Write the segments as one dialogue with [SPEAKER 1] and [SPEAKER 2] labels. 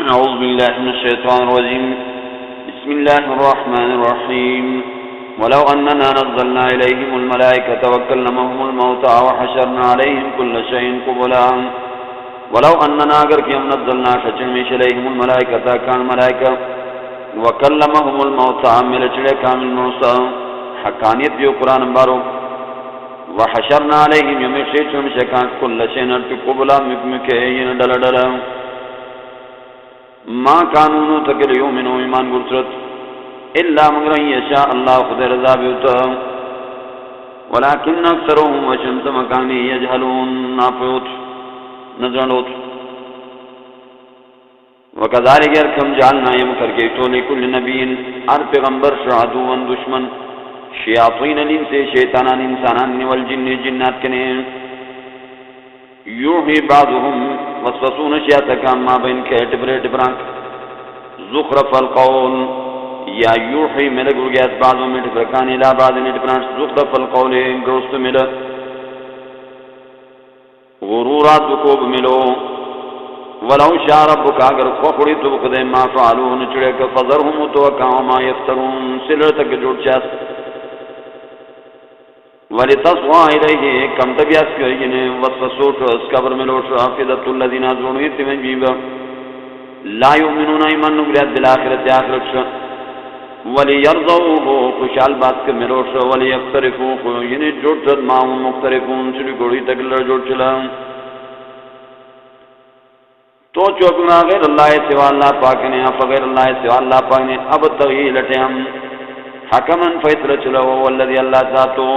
[SPEAKER 1] أعوذ بالله من الشيطان الرجيم بسم الله الرحمن الرحيم ولو أننا نزلنا إليهم الملائكة وكلمهم الموتى وحشرنا عليهم كل شيء قبلا ولو أننا أگر کہ ہم نزلنا شچنمیش إليهم الملائكة كان ملائكة وكلمهم الموتى ملچڑے کامل موسى حقانیت جو قرآن بارو وحشرنا عليهم يمشي شكان كل شيء قبلا مكمكين دلدلا ما قانونو تکل یومنو ایمان گرسرت الا مگر یشاء اللہ خود رضا بیوتا ولیکن اکثرهم وشمت مکانی یجہلون نافیوت نظرلوت وکذالک ارکم جعلنا یمکر گیتو لکل نبیین ار پیغمبر شعدوان دشمن شیاطین الانس شیطانان انسانان والجن جنات کنے یوحی بعضهم وصفصون شیعتکا ما بین کہت بریٹ برانک زخرف القول یا یوحی ملک رگیت بعضو ملک برکانی لا بعض نیٹ برانک زخرف القول گروست مل غرورات بکوب ملو ولو شاء ربک اگر خوخوڑی تو بکدے ما فعلو نچڑک فضرهم توکاو ما یفترون سلر تک جوڑ چاست وَلِتَصْوَى إِلَيْهِ کم تبیاس کرگین وَصْفَصُوٹ اسکبر ملوٹ حافظت الذین ازونیت من جیب لا یؤمنون ایمان نگریت بالآخرت آخرت وَلِيَرْضَوْهُ خوشحال بات کر ملوٹ وَلِيَقْتَرِفُوهُ یعنی جوڑ چد ماہم مخترفون چلی گوڑی تکلر جوڑ چلا تو چوکنا غیر اللہ سوا اللہ پاک نے فغیر اللہ سوا اللہ پاک نے اب تغیی لٹے ہم حکمن فیصلہ چلا والذی اللہ ذاتو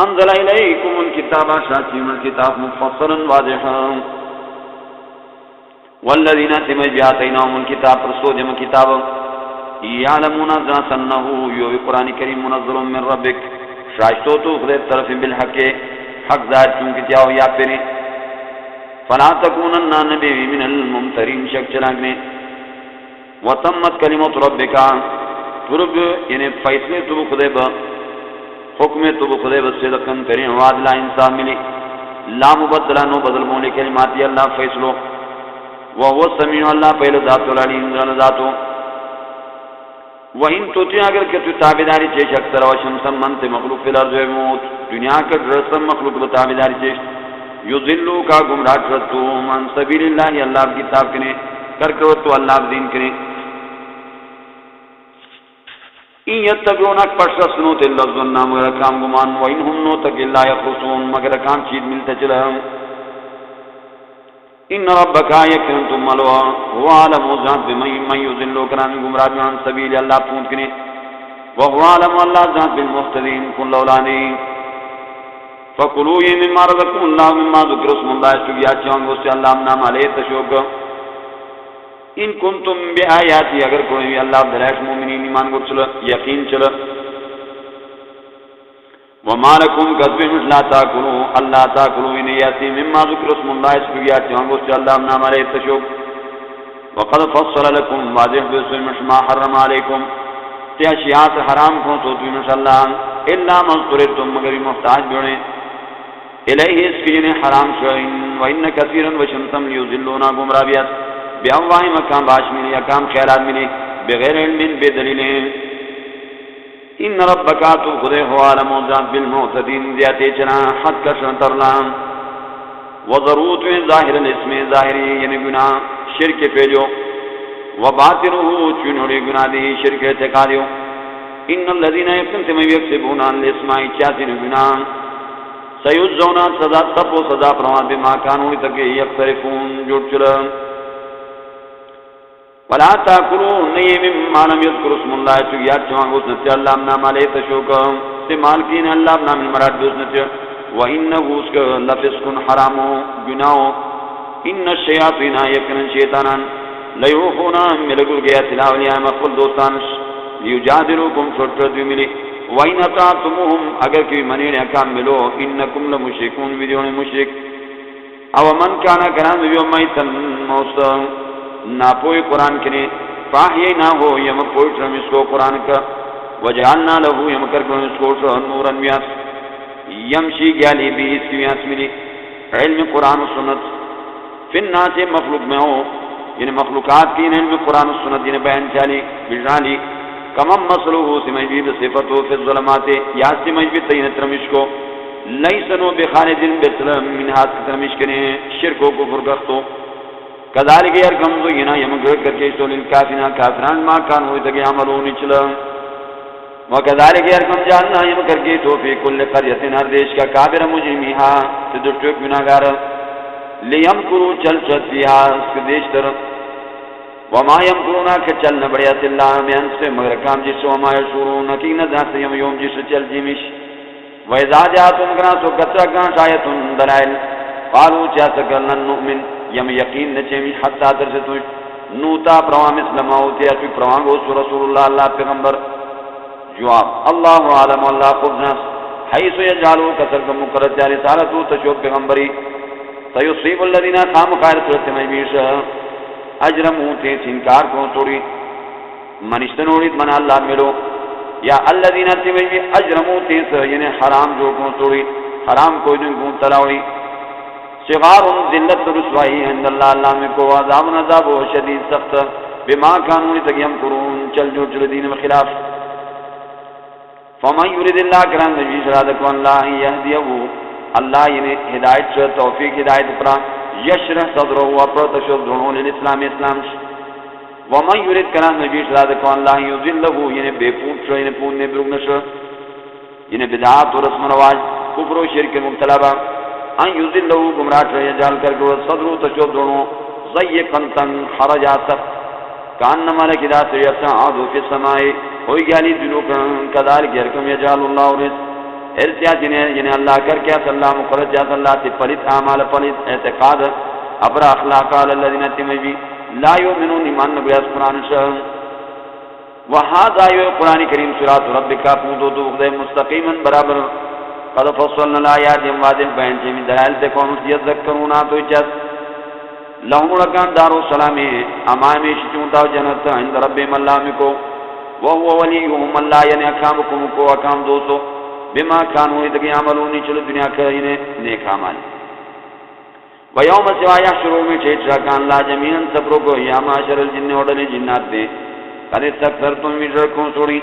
[SPEAKER 1] انزل الیکم الکتاب شاکیم الکتاب مفصلا واضحا والذین تمجاتیناهم الکتاب رسولهم کتاب یعلمون ذاتنه یو قرآن کریم منزل من ربک شایستو تو خدای طرف بالحق حق ذات چونکہ کیا ہو یا پھر فلا تکونن نبی من الممترین شک چلاگنے وتمت کلمت ربک ترب یعنی فیصلے تو خدای با حکم تو خدای بس صدقن کریں وعدلہ انصاف ملی لا مبدلہ نو بدل مولی کلماتی اللہ فیصلو وہو سمیع اللہ پہلے ذاتو العلیم ذاتو وَإِن تُطِعْ اگر کہ تو تابداری چیش اکثر وشمسا منت مخلوق فی الارض موت دنیا کا درستم مخلوق بتابداری چیش یذلو کا گمراہ کرتو من سبیل اللہ اللہ کی کتاب کنے کر کرتو اللہ دین کنے این یتبعون اکبر سنو تل الظن مگر کام گمان و انہم نو تک اللہ یخرسون مگر کام چیز ملتا چلا ان ربکا یکن تم ملوا هو عالم و ذات بمن یذلو کران گمراہ عن سبیل اللہ پونت کنے وهو عالم اللہ ذات بالمحتدین کن لولانی فکلوا یہ مما رزقکم اللہ مما ذکر اسم اللہ شکیا چانگو سے اللہ نام علیہ تشوک ان کنتم بی آیاتی اگر کوئی اللہ دلائش مومنین ایمان کو چلا یقین چلا وما لکم قذب لا تاکلو اللہ تاکلو ان یاتی مما ذکر اسم اللہ شکیا چانگو سے اللہ نام علیہ تشوک وقد فصل لکم واضح بسم ما حرم علیکم تی اشیاء حرام کو تو تمہیں اللہ الا مذکرتم مگر محتاج بڑھیں الیہ اس کی جنہیں حرام شوئن وَإِنَّ كَثِيرًا وَشَمْتَمْ لِيُذِلُّونَ گمراہیت بیاوائی مکان باش ملی اکام خیرات ملی بغیر علم بے دلیلیں ان ربکاتو خدے ہو عالم و ذات بالمعتدین دیاتے چنا حد کشن ترلام وضروت ظاہر الاسم ظاہری یعنی گناہ شرک پیجو وباطنہ چنوڑی گناہ دی شرک اعتقادیو ان الذین یکنتم یکسبون الاسم چاتن گناہ سیجزونا سزا سب و سزا پروان بما کانو تک یکترفون جوڑ چلا ولا تاکلوا نئی مما لم یذکر اسم اللہ چیات چوانگو سنچہ اللہ نام علیہ تشوکا استعمال کین اللہ نام المراد بیوز نچہ وَإِنَّهُ اسْكَ لَفِسْكٌ حَرَامُ گناہو ان الشیاطین یکنن شیطانان لیوحونا ملگل گیا تلاولیاء مقبل دوستانش لیجادلوکم شرطردوی ملی وَإِنَ تَعْتُمُهُمْ اگر کوئی منین اکام ملو اِنَّكُمْ لَمُشْرِكُونَ ویدیون مشرک او من کانا کران ویو میتن موسیٰ ناپوئی قرآن کنے فاہی نہ ہو یم پوئی ٹرم اس کو قرآن کا وجعلنا لہو یم کرکن اس کو نورا میاس یمشی گیالی بھی اس کی میاس ملی علم قرآن و سنت فی الناس مخلوق میں ہو یعنی مخلوقات کی علم قرآن و سنت یعنی بیان چالی بجالی کمم مسلوح سمجبی بصفتو فی الظلمات یا سمجبی تین ترمش کو لیسنو بخالد بسلم من ہاتھ کی ترمش کریں شرک و کفر گختو کذالک یرکم زینا یمگر کرکے سو للکافرین کافران ما کان ہوئی تک عملون چلا وکذالک یرکم جاننا یمگر کے تو فی کل قریت ہر دیش کا کافر مجرمیہا تدرچوک گناہگار لیمکرو چل چل فیہا اس کے دیش طرف وما یمکرونا کہ چل نہ بڑیت اللہ میں ان سے مگر کام جس وما یشورون کی نہ ذات یوم جس چل جیمش وَإِذَا جَاءَتْهُمْ كَنَاسُ كَثْرَةً شَايَةٌ دَلَائِلٌ قَالُوا جَاءَكَ لَن نُؤْمِنَ یم یقین نچمی حتی ترسطو نوتا پروام اسلام ہوتی ہے پروام گو رسول اللہ اللہ پیغمبر جواب اللہ عالم اللہ قبنس حیث یجعلو کسر کا مقرد جاری سالتو تشوف پیغمبری تیصیب الذین خام خیر صورت مجمیش اجرمو تیس انکار کو توڑی منشتنوڑید من اللہ ملو یا الذین تیمجمی اجرمو تیس یعنی حرام جو کو توڑی حرام کوئی دن کو تلاوڑی صغار ذلت رسوائی عند اللہ اللہ میں کو عذاب عذاب و شدید سخت بما کانوا یمکرون چل جو چل دین کے خلاف فمن یرید اللہ کرام نبی شرادت اللہ یہدیہ اللہ یعنی ہدایت سے توفیق ہدایت پر یشرح صدرہ و پر تشد دونوں للاسلام اسلام ومن یرید کرام نبی شرادت اللہ یذلہ یعنی بے پوچھ یعنی پونے برگنش یعنی بدعات و رسم و رواج کفر و شرک مبتلا با ان یذلہ گمراہ یجعل کر کے صدرہ تشد دونوں ضیقا حرجا سخت کانما لکدا سیصعد فی السماء ہوئی گالی دلو کذالک یرکم یجعل اللہ رزق ارتیات یعنی اللہ کر کے صلی اللہ مقرد جات اللہ تی پلیت اعمال پلیت اعتقاد ابرا اخلاق الذین تمجی لا یؤمنون ایمان نبی اس قرآن شاہ وہذا یہ قرآن کریم سورۃ ربک پودو دو مستقیما برابر قد فصلنا الآیات واضح بیان چمی دلائل تے کون یذکرون تو اجازت لہم لکان دار السلام امامی شچونتا جنت عند ربهم اللہ کو وهو ولیہم اللہ یعنی اکامکم کو اکام دوستو بما کانوا یعملون چلو دنیا کہنے نیک اعمال ویوم سوا یحشرون میں چیچا کان لا جميعا سبرو کو یا معاشر الجن وڈل جنات دے قد استكثرتم من شركم سوری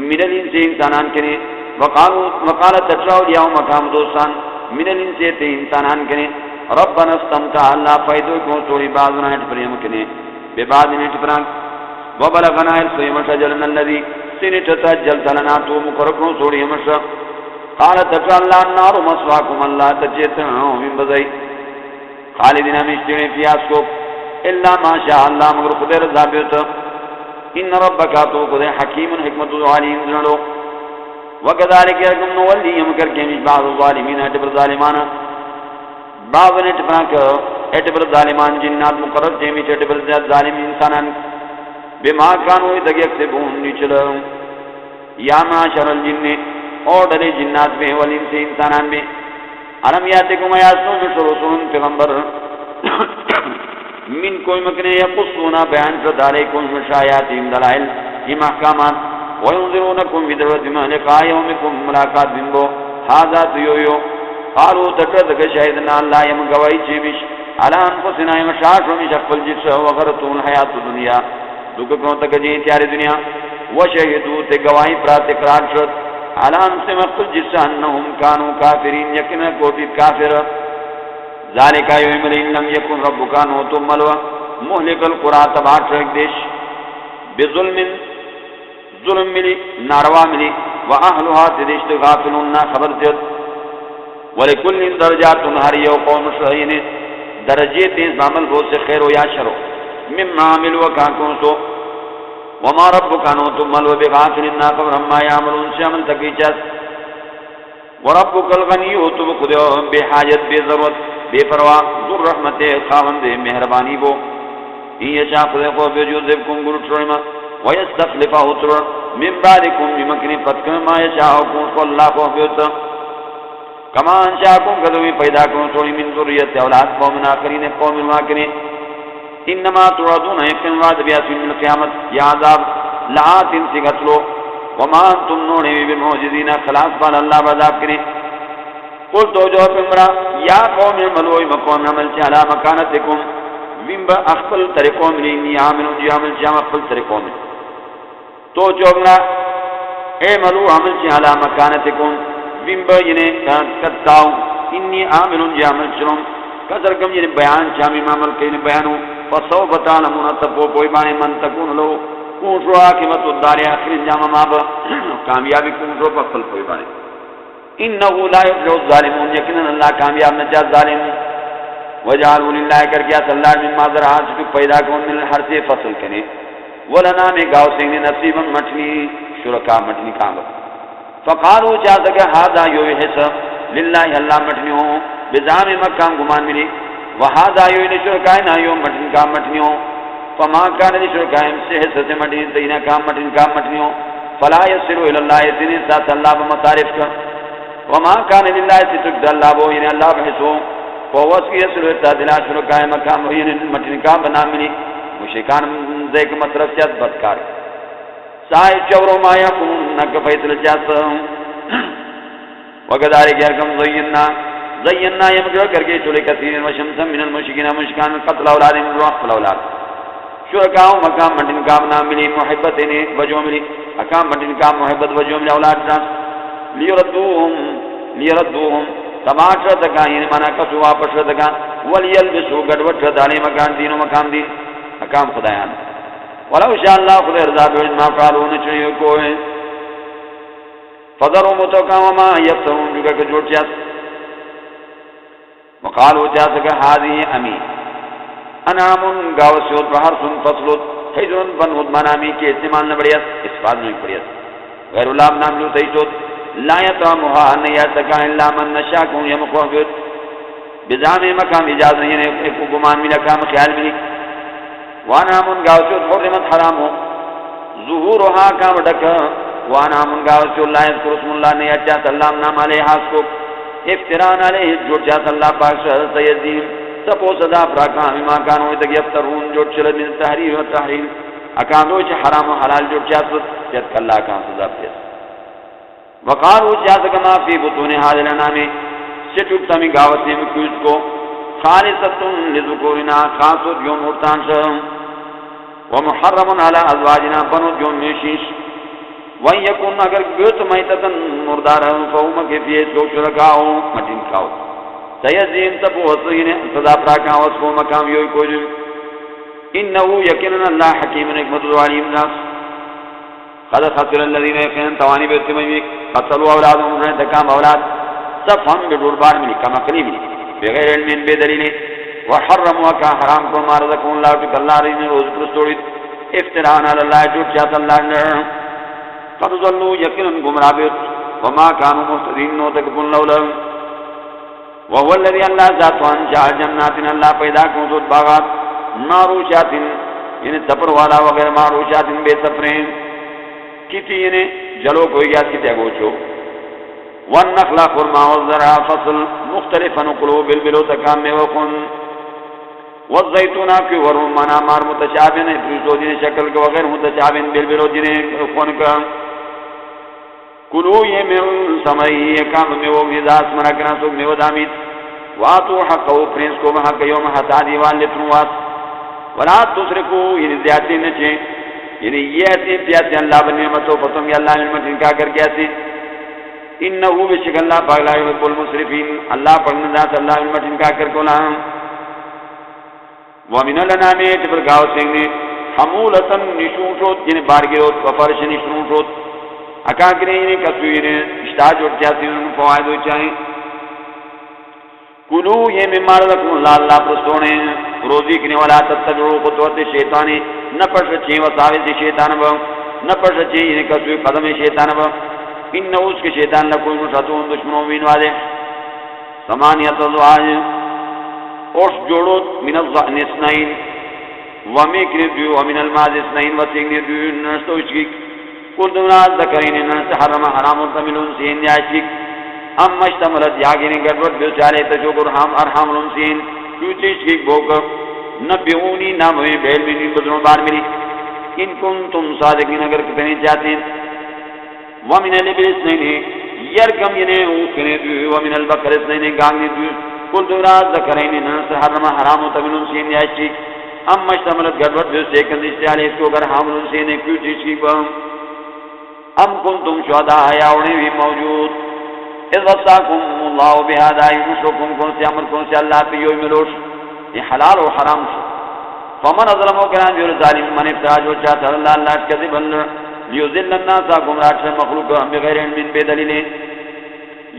[SPEAKER 1] من الانس انسانان کنے وقالت تچراو یا مقام دوستان من الانس انسانان کنے ربنا استمتع اللہ فائدو کو سوری بعضنا اٹ پریم کنے بے بعض اٹ پرانک وبلغنا السیم شجلنا الذي سنتت جلتلنا تو مقرقون سوری مشا قالت تچرا اللہ النار مسواکم اللہ تجیتنا من بزائی خالدین مشترین فی آسکو الا ما شاء اللہ مگر خود رضا بیتا ان ربکا تو خود حکیم حکمت علیم دنلو وکذالک یرکم نولی یمکر کمیش بعض الظالمین اٹبر ظالمانا بعض اٹبرانک اٹبر ظالمان جنات مقرر جیمیش اٹبر ظالم انسانان بما کانو دگیک سے بون نیچل یا معاشر الجن اور ڈلے جنات میں والین سے انسانان میں علم یاتکم یاسنو جسر رسولن پیغمبر من کوئی مکنے یقصونا بیان شد علیکم مشایاتیم دلائل کی محکامات وینظرونکم بدرد ما لقاء یومکم ملاقات بنبو حاضات یویو قالو تکرد شاہدنا اللہ یم گوائی چیبش علا انفسنا یم شاش ومش اقبل جس وغرطون حیات دنیا دکھوں تک جی تیاری دنیا وشہدو تے گواہی پرات اقرار شد علام سے مقل جس انہم کانو کافرین یقین کو بھی کافر ذالکا یوم لئن لم یکن ربکا نوتم ملوہ محلق القرآن تباٹ رک دیش بظلم ظلم ملی ناروا ملی واہلها تدشت غافلون خبر تید ولکل درجات ہر یو قوم شہین درجے تیز عمل بہت سے خیر و یا شرو مما عملوا کانکون سو وما ربک انتم ملو بغافل خبر عما يعملون سے عمل تکیچس وربک الغنی تو خود بے حاجت بے ضرورت بے پرواہ ذو رحمت خاوند مہربانی بو یہ شاف کو بجوزکم گرٹرما ويستخلف اخر من بعدكم بمكن فتكم ما يشاءكم الله قوت كما انشاكم قدوی پیدا کرو سوئی من ذریت اولاد قوم آخرین قوم واکرین انما توعدون یقین وعد بیاسین من القیامت یا عذاب لعات سگتلو وما انتم نونی بمعجزین خلاص بال اللہ بعذاب کریں قل تو جو پمرا یا قوم عملوئی مقوم عمل چالا مکانتکم ویم با اخپل طریقوں میں انی عامل جی عمل چی اخپل طریقوں میں تو چوگنا اے ملو عمل چی علا مکانتکم ویم با یعنی کتاؤ انی عامل جی عمل چلوں کسرکم یعنی بیان چامی معمل کئی بیانو فصو بتعلمون تپو پوئی بانے من تکون لو کون شو آکمت الدار آخر انجام مابا کامیابی کون شو پخل پوئی بانے انہو لا یفلح الظالمون یقیناً اللہ کامیاب نجات ظالم وجعلوا للہ کر گیا صلی اللہ مما زرعات چکو پیدا کون من ہر سے فصل کنے ولنا میں گاؤ سنگنے نصیبا مٹنی شرکا مٹنی کامل فقالو چاہتا کہ ہادا یو حسب للہ اللہ مٹنی ہوں بزام مکام گمان ملی وہادا یو شرکائنا یو مٹنی کام مٹنی ہوں فما کان لشرکائم سے حصہ سے مٹنی تینا کام مٹنی ہوں فلا یسرو الاللہ اتنی ساتھ اللہ بمصارف کا وما کان للہ ستقد اللہ بو یعنی اللہ بحثو فوس کی یسرو اتدلا شرکائم مکام یعنی مٹنی کام بنا ملی مشرکان ذیک مصرف چاہت بدکار سائی چورو ما یکون نک فیصل چاہت وقداری کیا کم زینا یمکر کر کے چولے کثیر وشمسا من المشکین مشکان قتل اولاد من رحفل اولاد شرکاؤ مقام مٹن کام نام ملی محبت انہیں وجو ملی اقام مٹن کام محبت وجو ملی اولاد نام لیردوهم تماشر دکا یعنی مانا کسو واپس دکا ولیلبسو گڑوٹ دالی مکان دین و مقام دین اقام خدایان ولو شاء اللہ خدا رضا بیوجد ما فعلون چنیو کوئے فضروا متوقع وما یفترون جگہ کہ جوڑ چاہت وقالو چاہت کہ حاضی امی انعام گاوسیوت بحرسن فصلت حجرن بنود منامی کے استعمال نہ بڑیت اس بات نہیں بڑیت غیر اللہ نام جو تیشت لا یطعمها نیاتکا الا من نشاکون یمقوحبت بزام مقام اجاز نہیں ہے ایک گمان ملا کام خیال ملی وانعام گاوسیوت حرمت حرام ہو ظہورها کام ڈکا وانعام گاوسیوت اللہ اذکر اسم اللہ نیاتیات اللہ نام علیہ حاسکو افتران علیہ جوڑ چاہت اللہ پاک شہر سیدیم سپو صدا پراکان اما کانوی تک یفترون جوڑ چلد من تحریر و تحریر اکانوی چھ حرام و حلال جوڑ چاہت جد کاللہ کان صدا پیس وقالو چاہت کما فی بطون حاضر نامی سٹوک تمی گاوتی مکیوز کو خالصتن لذکورنا خاصت یوم مرتان شہم ومحرمن علی ازواجنا بنود یوم میشیش وَإِن يَكُنْ اگر گوت میتتن مردارا فَهُمَ كَفِيهِ جو شرکاؤ مٹن کھاؤ سیزین تبو وصین صدا پراکا وصفو مقام یوی کوئی انہو یقینن اللہ حکیم حکمت الوالیم ناس قد خسر الذین یقینن توانی بیتی مجمی قتلوا اولادهم رہن تکام اولاد سب ہم بدور بار ملی کم اقلی ملی بغیر علم بے دلیل وحرموا کا حرام کو مارزکون اللہ تک اللہ رجن روز پرستوڑید افتران اللہ جوٹ چاہت اللہ نرم قد ظلوا یقیناً گمراہ بیت وما کانوا مهتدین نو تک بن لولا وهو الذي اللہ ذات وان جعل جنات اللہ پیدا کو تو باغات معروشات یعنی تپر والا وغیر معروشات بے تفرین کتی یعنی جلو کوئی گیا کتے گوچو والنخل خرما والزرع فصل مختلفا قلوب بالبلو تکام میں وقن والزیتون کی ورمانا مار متشابن پریشو جنہیں شکل کے وغیر متشابن بالبلو جنہیں خون کا کلو یہ میں سمئی یہ کام میں وہ غذاس مرکنا تو میں وہ دامید واتو حقو پرنس کو وہاں کا یوم حتا دیوان لتنوات ولا تسرکو یعنی زیادتی نچے یعنی یہ ایسی پیاسی اللہ بنعمتو فتم یا اللہ نعمت انکا کر گیا سی انہو بشک اللہ پاک لا یحب المسرفین اللہ پاک نذات اللہ نعمت انکا کر کو لہم ومن الانامیت پر گاؤ سنگنے حمولتن نشون شد یعنی بارگیروت وفرش نشون شد اکاکرے یعنی کسویرے اشتاج اٹھ جاتی انہوں فوائد ہو چاہیں کلو یہ ممار لکن اللہ پرستونے روزی کنے والا تتبعو خطوت شیطانی نہ پر سچیں وصاوت شیطان با نہ پر سچیں یعنی کسوی قدم شیطان با انہو اس کے شیطان لکوئی مشتون دشمنوں بین والے سمانیت ازواج اوش جوڑو من الظہن اسنائن ومیکن دیو ومن الماز اسنائن وسیگن دیو نرستو اشکیک کل دونات ذکرین نرست حرم حرام تملون سین یاشکیک اما اشتملت یاگین گردوٹ بیوچارے تشوکر ہم ارحام لنسین کیوچی اشکیک بوکر نبیونی ناموی بیل منی بدرون بار ملی ان کنتم صادقین اگر کتنی چاہتے ہیں ومن الابل اسنائن یرکم ینے اوکنے دیو ومن البقر اسنائن گانگنی دیو کل دورات ذکرین نرست حرم حرام تملون سین یاشکیک ام مشتملت گڑبڑ جو سے کندشتے علی اس کو اگر حامل سے نے کیوں چیز کی بم ام کنتم شہداء یا انہیں بھی موجود اذ وصاکم اللہ بہذا یشرکم کون سے عمل کون سے اللہ پہ یوی ملوش یہ حلال و حرام سے فمن اظلم و کران جو ظالم من افتراج و چاہتا اللہ اللہ کذب اللہ لیوزل الناس گمراہ سے مخلوق بغیر علم بے دلیل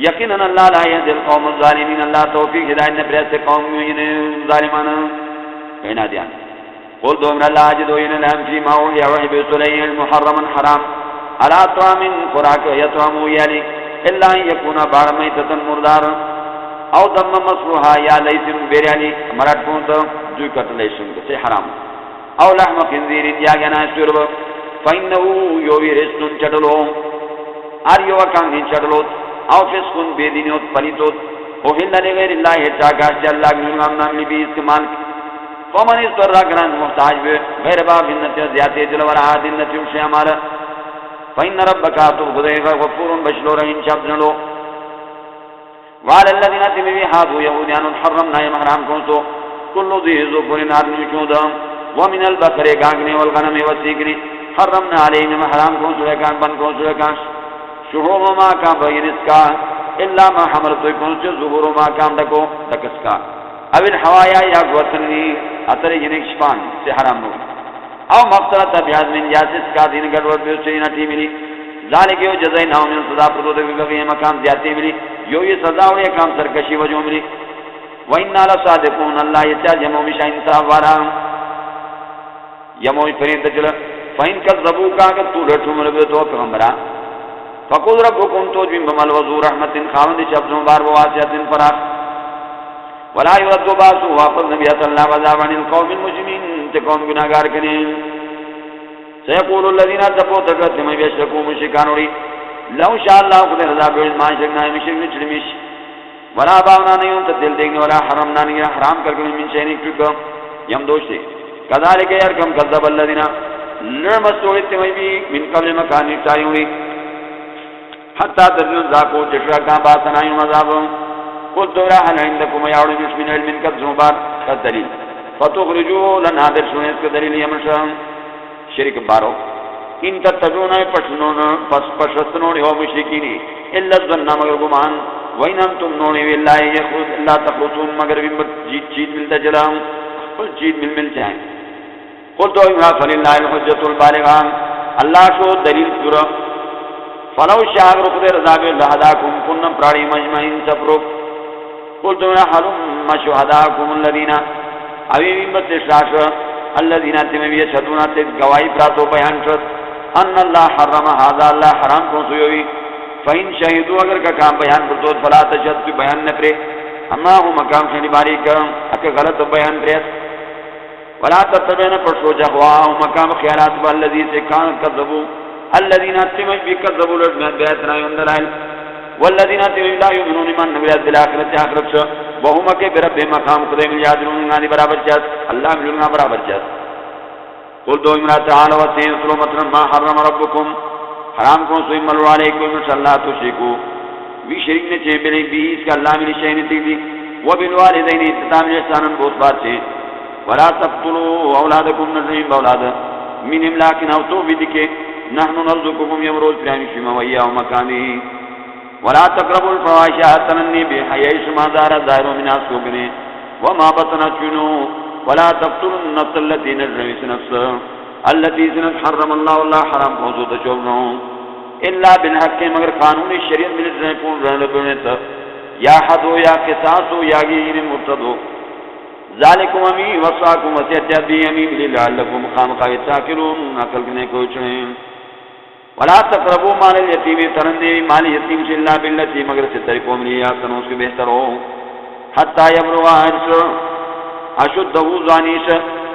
[SPEAKER 1] یقینا اللہ لا یهدی القوم الظالمین اللہ توفیق ہدایت نے پریس قوم ظالمان کہنا دیا قل دو من اللہ جدو ان الہم فی ما اوحی وحی سلیہ محرما حرام علا طعام خوراک یطعمو یالی الا ان یکون بار میتتا مردار او دم مصروحا یا لیسن بیریالی مرد کونتا جو کتلیشن سے حرام او لحم خنزیر یا گنا شرب فإنه یوی رسن چٹلو آر یو اکانگین چٹلو او فسقن بیدینیوت پلیتوت اوہلنا لغیر اللہ چاکاش جا اللہ گنام نام لی بھی استعمال فمن اس طور راکران محتاج بے غیر باب انتی زیادی دلور آد انتی شیامال فإن ربکا تو خدیغ غفور بشلو رہین شبز نلو وعلى الذين تبوی حادو یهودیان حرمنا محرام کنسو کلو ذی ظفر آدمی چودم ومن البقر گاگنی والغنم والسیگنی حرمنا علیہم محرام کنسو لکان بن کنسو لکان شہوم ما کام بین اس کا الا ما حملتو کنسو ظہور ما کام دکو دکس کا او الحوایا یا گوتنی اتر ینک شپان سے حرام نو او مقصرت بیاد من جاسس کا دین گڑوڑ بیوچے نٹی ملی ذالک یو جزائی ناو من صدا پردو دے بغی مقام زیادتی ملی یو یہ صدا اور یہ کام سرکشی وجہ ملی وَإِنَّا لَصَادِقُونَ اللہ یہ چاہ جمعو مشاہ انصاف وارا یمو فرین تجل فَإِن كَذَّبُوكَ اگر تو لٹھو مربی تو پیغمبرہ فَقُلْ رَبُّكُمْ تُوجْبِن بَمَلْوَزُو رَحْمَتٍ خاوند شبزوں بار بواسیت فراق وَلَا يُرَدُّ بَاسُ وَاپس نبیت اللہ وَزَابَنِ الْقَوْمِ الْمُجْمِينَ تے قوم گناہگار کریں سيقول الذين تقوا تقدم يشركوا مشركانوري لو شاء الله خود رضا بیل ما شرکنا مشرک نچلمش ولا باونا نہیں ان تدل دیکھنے ولا حرمنا نہیں حرام کر کے من شيء نکتو یم دوشتے كذلك يركم كذب الذين لمسوت تمبي من قبل مكان تايوي حتى تذن ذاقوا جشرا باسنا يوم عذاب قلت لا هل عندكم يا علم من علم كذبار كدليل فتخرجوا لنا درسون كدليل يمشون شرک بارو ان تتبعون پشنون پس پشتنون ہو مشرکینی الا الظن مگر گمان وین انتم نونی واللہ یخرج اللہ تخلصون مگر جیت چیت ملتا جلام قل چیت مل جائیں قل تو امرا فللہ الحجت البالغان اللہ شو دلیل پورا فلو شاہ رخد رضاب لہداکم کنم پراری مجمعین سفرک قل تو امرا حلم شہداکم الذین اوی بس شاش الذين يشهدون گواہی پراتو بیان شد ان اللہ حرم هذا اللہ حرام کو سوئی فإن شهدوا اگر کا کام بیان پر تو فلا تشهد بیان نہ کرے اما ہو مقام سے باری کرم اگر غلط بیان کرے ولا تتبعن پرسو جوا مقام خیالات والذی سے کان کذبوا الذين كذبوا لبياتنا يندلائل والذين لا يؤمنون من بالآخرة آخرت وهم کے برب مقام خدے مل یادرون غانی برابر جات اللہ ملنا برابر جات قل دو امرات تعالی و سلو مطلب ما حرم ربکم حرام کون سوئی ملو علیکم انشاء اللہ تشرکو وی شرک نے چھے بلی بیس کا اللہ ملی شہنی تھی دی و بالوالدین اتتام احسانا بہت بات چھے ولا تقتلوا اولادکم نظرین باولاد من املاکن او تو بھی دکھے نحن نرزقکم یمروز پرہمی شما ویا و مکانی ولا تقربوا الفواحش تنني بحيث ما دار الظاهر من اسوقني وما بطن جنو ولا تقتلوا النفس التي نزلت نفسها التي حرم الله الله حرام موجود جوړنو الا بالحق مگر قانونی شریعت مل رہے کون رہنے بنے تھا یا حد ہو یا قصاص ہو یا غیر مرتد ہو ذالکم امی وصاکم وصیت بھی امی لعلکم خامخا تاکلون عقل نے کوچیں ولا تقربوا مال الیتیم ترندی مال یتیم سے اللہ باللتی مگر سے طریقوں میں یا سنوں سے بہتر ہو حتی یبلغ اشدہ زانیش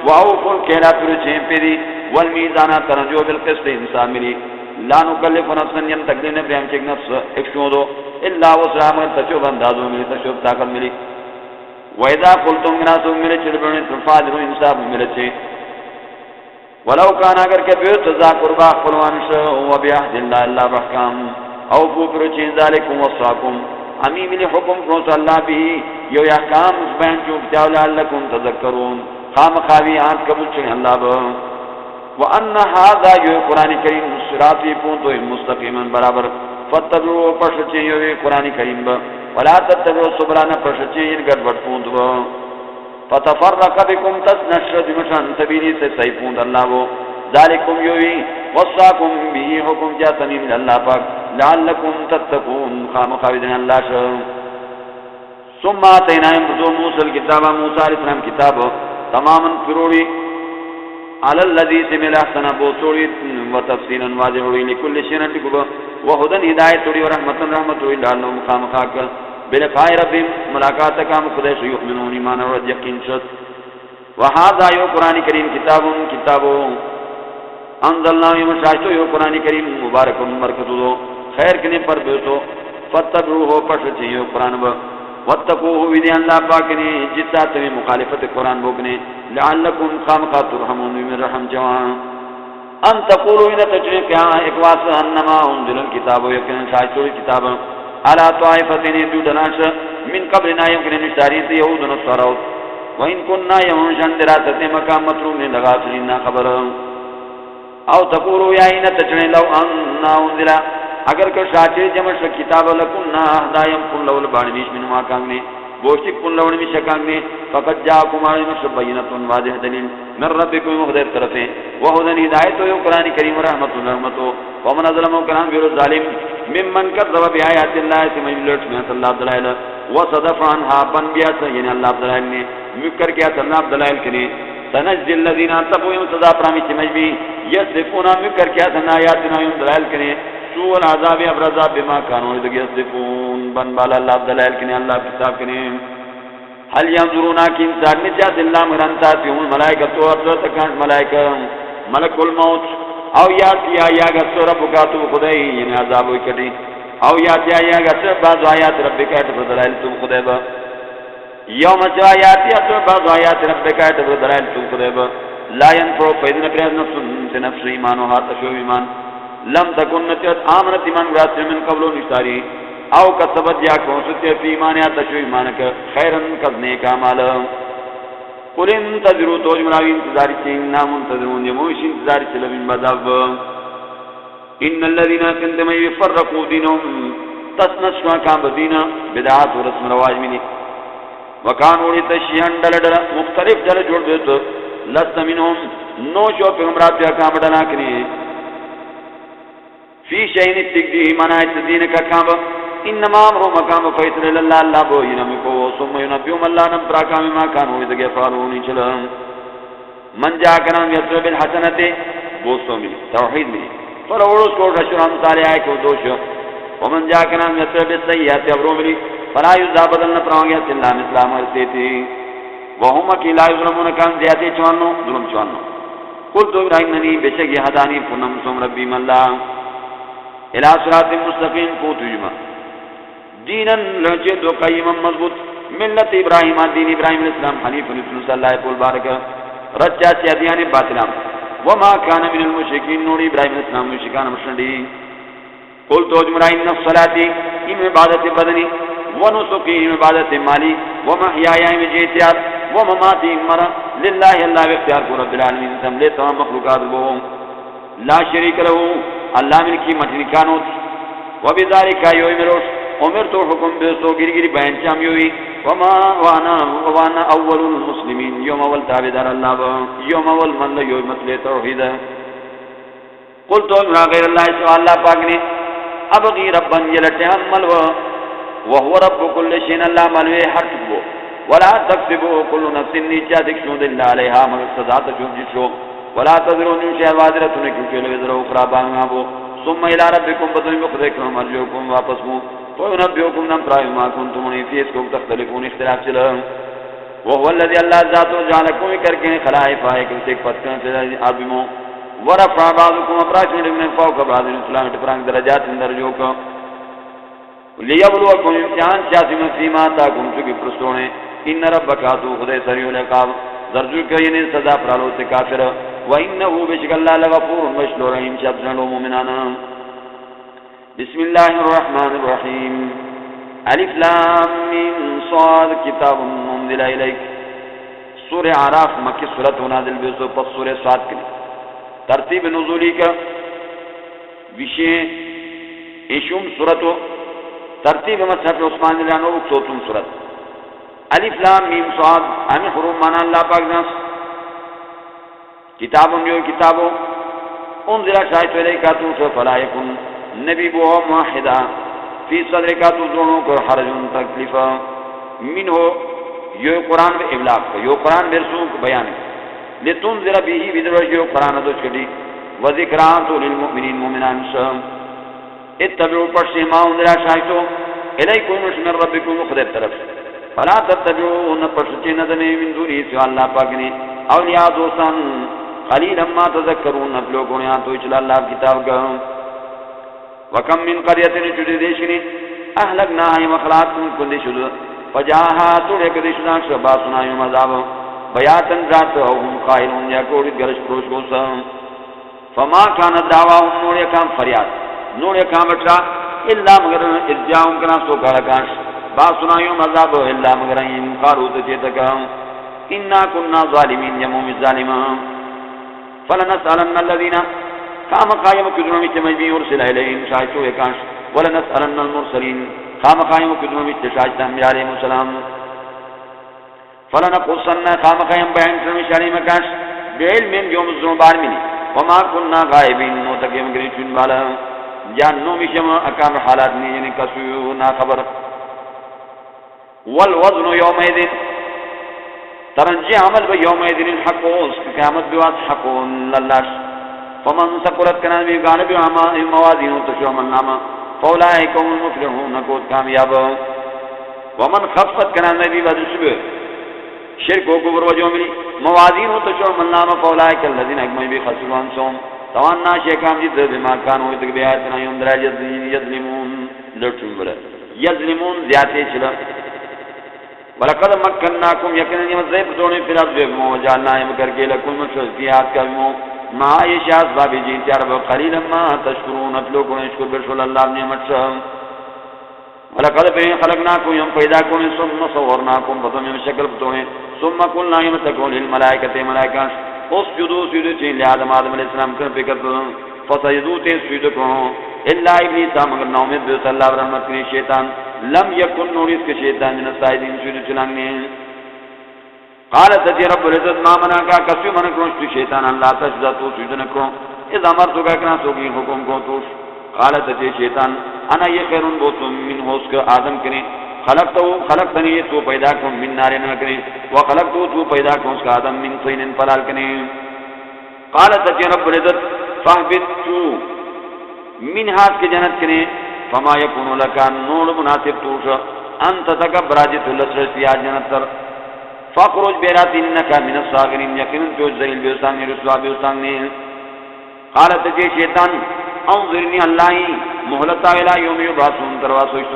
[SPEAKER 1] واوفوا الکیل پر چھیں پیری والمیزان ترجو بالقسط انسان ملی لا نکلف نفسا تقدیم برہم چک نفس ایک شودو الا وسعها من تشوف اندازو ملی تشوف طاقت ملی وَإِذَا قُلْتُمْ مِنَاسُمْ مِلِ چِلْبُرْنِ تُفَادِرُ انصاف ملے چھے ولو کان اگر کہ بیوت ذا قربا قلوانش و بیعہد اللہ اللہ بحکام اوفو پرچی ذالکم وصاکم امی ملی حکم کرو اللہ بھی یو احکام اس بہن چونکتاو لعلکم تذکرون خام خاوی آنکھ قبول چکے اللہ با وَأَنَّ هَذَا یو قرآن کریم صراطی پونتو مستقیما برابر فَاتَّبِعُوا پرشچے یو قرآن کریم با وَلَا تَتَّبِعُوا سُبُلَانَ پرشچے ان گڑبڑ پونت با فَتَفَرَّقَ بِكُمْ تَسْنَشْرَ دِمشان سبیلی سے صحیح پونت اللہ وہ ذالکم یوی وصاکم بھی حکم جا تمیم اللہ پاک لعلکم تتقون خام خاویدن اللہ شر ثم آتینا امرزو موسیٰ الكتابہ موسیٰ علیہ السلام کتاب تماما فروڑی علی اللذی سمیل احسنا بوسوڑی و تفصیلا واضح ہوئی لکل شیرن لکب وحدن ہدایت ہوئی و رحمتا رحمت ہوئی لعلہم خام خاک بلقاء ربیم ملاقات کام خدش یؤمنون ایمان ورد یقین شد وحاذا یو قرآن کریم کتابو انزلنا یمشاشتو یو قرآن کریم مبارک مرکتو دو خیر کنے پر بیسو فتبروہو پشچے یو قرآن با واتقوہو ویدی اللہ پاکنے جتا تمہیں مخالفت قرآن بوکنے لعلکم خامقات ترحمون من رحم جوان ان تقولو انہ تجرے پیان اکواس انما انزل الكتابو یقین شاشتو الكتاب علا طائفتین دو دناش من قبلنا یمکن نشتاری سے یہود نصراؤت وَإِن كُنَّا يَوْمٌ شَنْدِرَاتَتِ مَكَامْ مَطْرُومٍ لَغَافِلِينَ خَبَرٌ او تقولوا یا این تچنے لو اننا انزلا اگر کہ شاچے جمش کتاب لکننا اہدائیم کن لول بانویش من ماکانگنے بوشتک کن لول میں شکانگنے فقد جاکم آئیم شبینتون واضح دلیل من ربکم مخدر طرفیں وحدن ہدایتو یو قرآن کریم رحمت رحمتو ومن ظلمو قرآن بیرو ظالم ممن کذب بیایات اللہ سمجھ لٹ محت اللہ عبداللہ وصدف عنها بن بیات یعنی اللہ عبداللہ نے مکر کیا اللہ عبداللہ کنے سنجد الذین تبو یم صدا پرامی سمجھ بھی یصفون مکر کیا تھا آیاتنا یم دلائل کریں سوء العذاب ابرزاب بما کانوا یصفون بن بالا اللہ دلائل کریں اللہ کتاب کریں حل ینظرون کی انسان نتیات اللہ مرانتا فیهم الملائکہ تو افضل تکانت ملائکہ ملک الموت او یاتی آیا گسو رب کاتو خدای یعنی عذاب ہوئی کٹی او یاتی آیا گسو بعض آیات رب کہت دلائل تم خدای با یوم آیاتی اصل بعض آیات رب کہت دلائل تم خدای با لا ينفع فإذن بريد نفس إيمانها تشوف إيمان لم تكن نتيت آمنت إيمان براسل من قبل نشتاري أو كسبت جاكم ستير في إيمانها تشوف إيمانك خيرا كذنيك عمالا قل انتظروا توجمراوي انتظاري سينا منتظرون يموش انتظاري سلمين بذاب إن الذين كنتم يفرقوا دينهم تسنشوا كان بدينا بدعات ورسم رواج مني وكانوا لتشيئا دل مختلف دل جوڑ دیتو لست منهم نوشو پیغمبرات پیا کام ڈنا کنی فی شئین تکدیه منایت دین کا کام انما امرو مقام فیصل اللہ اللہ بو ینمکو ثم ینبیوم اللہ نم پراکام ما کانو ادگی فارونی چلم من جا کنام یسر بالحسنت بوستو ملی توحید ملی فروڑوس کو رشور ہم سارے آئے کو دوشو ومن جا کنام یسر بالسیحات ابرو ملی فلا یزابدن پراؤنگی سلام اسلام ارسی تھی وهم کی لا یظلمون کان زیادی چوانو ظلم چوانو قلت ابراہیمنی بشک یہدانی فنم سم ربی ملا الى صراط مستقیم قوت جمع دینن لچے دو قیما مضبوط ملت ابراہیم دین ابراہیم علیہ السلام حنیف نسل صلی اللہ علیہ وبارک رچا سیادیان باطلام وما کان من المشرکین نور ابراہیم علیہ السلام مشرکان مشرندی قلت اجمرا ان الصلاة ام عبادت بدنی ونسکی ام عبادت مالی ومحیایا ام جیتیات ومماتی مرا للہ اللہ اختیار کو رب العالمین سملے تمام مخلوقات وہ لا شریک لہو اللہ من کی مجنکانوت وبذالک یو امروش امرتو حکم بیسو گری گری بین چام یوی وما وانا اول المسلمین یوم اول تابدار اللہ با یوم اول من یوم مثل توحید قلتو امرا غیر اللہ سوا اللہ پاک نے ابغی ربا یلٹ عمل وهو رب كل شيء الله ملوه حق بو ولا تكسبو كل نفس نیچا دکھو دل علیہا مگر سزا تجھو جشو ولا تذرون شيء وادرتن کیونکہ لو ذرا اخرى بانا بو ثم الى ربكم بدل مخرجكم مرجوكم واپس مو وينبئكم نم پرائے ما کنتم فیس کو تختلفون اختلاف چلا وهو الذي الله ذات جعلكم کرکے خلائف ہے کہ ایک پتن سے ادمو ورفع بعضكم افراش من فوق بعض الاسلام تفرانگ درجات درجوں کو لیبلوکم امتحان چاسی مسیما تاکم چکی پرستونے ان ربکاتو خدای سریع العقاب درجو کرین سزا پرالو سے کافر وانہو بشک اللہ لغفور مشلو رحیم شبزن مومنانا بسم اللہ الرحمن الرحیم الف لام میم صاد کتاب انزل الیک سورہ عراف مکی صورت نازل بھی سو پس سورہ سعد کے ترتیب نزولی کا وشے ایشوم صورت ترتیب مصحف عثمان جانو سوتم صورت الف لام میم صاد ہمیں حروف مانا اللہ پاک ناس کتابوں جو کتابوں انزل شاید علیکا تو فلا یکن نبی بو موحدہ فی صدر کا تو دونوں کو حرج تکلیفا من ہو یہ قرآن بے ابلاغ کو یہ قرآن بے رسول کو بیان لتنذر به بدر جو قرآن دو چڑی و ذکرات للمؤمنین مومنان شام اتبعوا پرشی ما انزل شاید الیکم من ربکم خدا طرف فلا تتبعوا ان پرشی ندنے من دونی سوا اللہ پاک نے اولیاء دوستان قلیلا ما تذکرون لوگوں نے تو چلا اللہ کتاب کا وکم من قریۃ جدی دیشنی اهلکنا مخلات کن شذ فجاها توڑے کدی شنا شبا سنایو مذاب بیاتن ذات هم قائلون یا کوڑی گرش پروش کو سم فما كان دعواهم نور کام فریاد نور کام اٹھا الا مگر اجاؤں کنا سو گڑکاش با سنایو مذاب الا مگر انکارو تجتک انا كنا ظالمین یموم الظالمان فلنسألن الذين قام قائم کدروں میں مجبی ارسل الیہم شاہدو ایکانش ولنسألن المرسلین قام قائم کدروں میں شاہد انبیاء علیہ السلام فلنقصن قام قائم بیان کرنے شاری مکاش بعلم یوم الزنبار ملی وما کننا غائبین نوتقیم گری چون بالا جانو مشم اکام حالات نہیں یعنی کسو نا خبر والوزن یوم ایدن ترنجی عمل با یوم ایدن الحق اس قیامت بیوات حق للاش فمن سقرت کنان بھی غالب موازین تشو من نام فولائک هم المفلحون کو کامیاب ومن خفت کنان بھی بدشب شرک و کفر وجو ملی موازین تشو من نام فولائک الذین اجمع بھی خسروا انفسهم توانا شیکام جت بما كانوا یتبعون یوم درا یظلمون لٹن بر یظلمون زیادتی چلا ولقد مکناکم یقینا یمذیب دونے پھر اب موجالنا کر کے لکم مشفیات کا ما یشاء باب جی تیار قلیلا ما تشکرون لوگوں نے شکر برسول اللہ نعمت سے ولقد خلقناکم یم پیدا کو ثم صورناکم فتم شکل بتونے ثم قلنا یمسکون للملائکۃ ملائکہ اسجدوا سجدوا لآدم آدم علیہ السلام کر فکر فسجدوا تسجد کو الا ابلیس مگر نو میں صلی اللہ رحمت نے شیطان لم یکن نور اس کے شیطان من الساجدین سجود چلانے قالت تجی رب العزت ما منا کا کسی من کرو شیطان اللہ تسجد تو سجود نہ کرو اذا امر تو کہنا تو کی حکم کو تو قالت تجی شیطان انا یہ خیرون بو تم من ہوس کے آدم کرے خلقتنی تو پیدا کو من نار نہ کرے وخلقتو تو پیدا کو اس کا آدم من طین پلال کرے قالت تجی رب العزت فاهبط من ہاتھ کی جنت کرے فما یکون لک نور مناسب توش انت تکبر جت لسرس یا جنت تر فخرج بیرات انک من الصاغرین یقینا جو ذلیل بیسان رسوا بیسان نے قالت جی شیطان انظرنی اللہ مہلتا الى یوم یبعثون تروا سوچ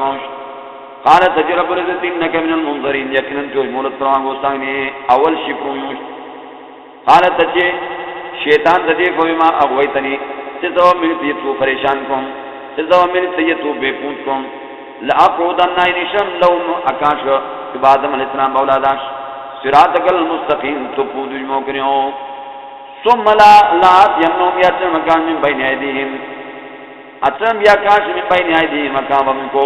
[SPEAKER 1] قالت جی رب العزت انک من المنظرین یقینا جو مہلت تروا بیسان نے اول شکر قالت جی شیطان تجی فبما اغویتنی سزا ملتی تو پریشان کن سزا ملتی تو بے پونچ کن لأقعدن نشم لهم اکاش کہ آدم علیہ السلام اولاداش صراطک المستقیم تو پودج موکنیو ثم لا ينوم یاتر مکان من بین ایدیہم اترم یا کاش من بین ایدیہم مکان ومن کو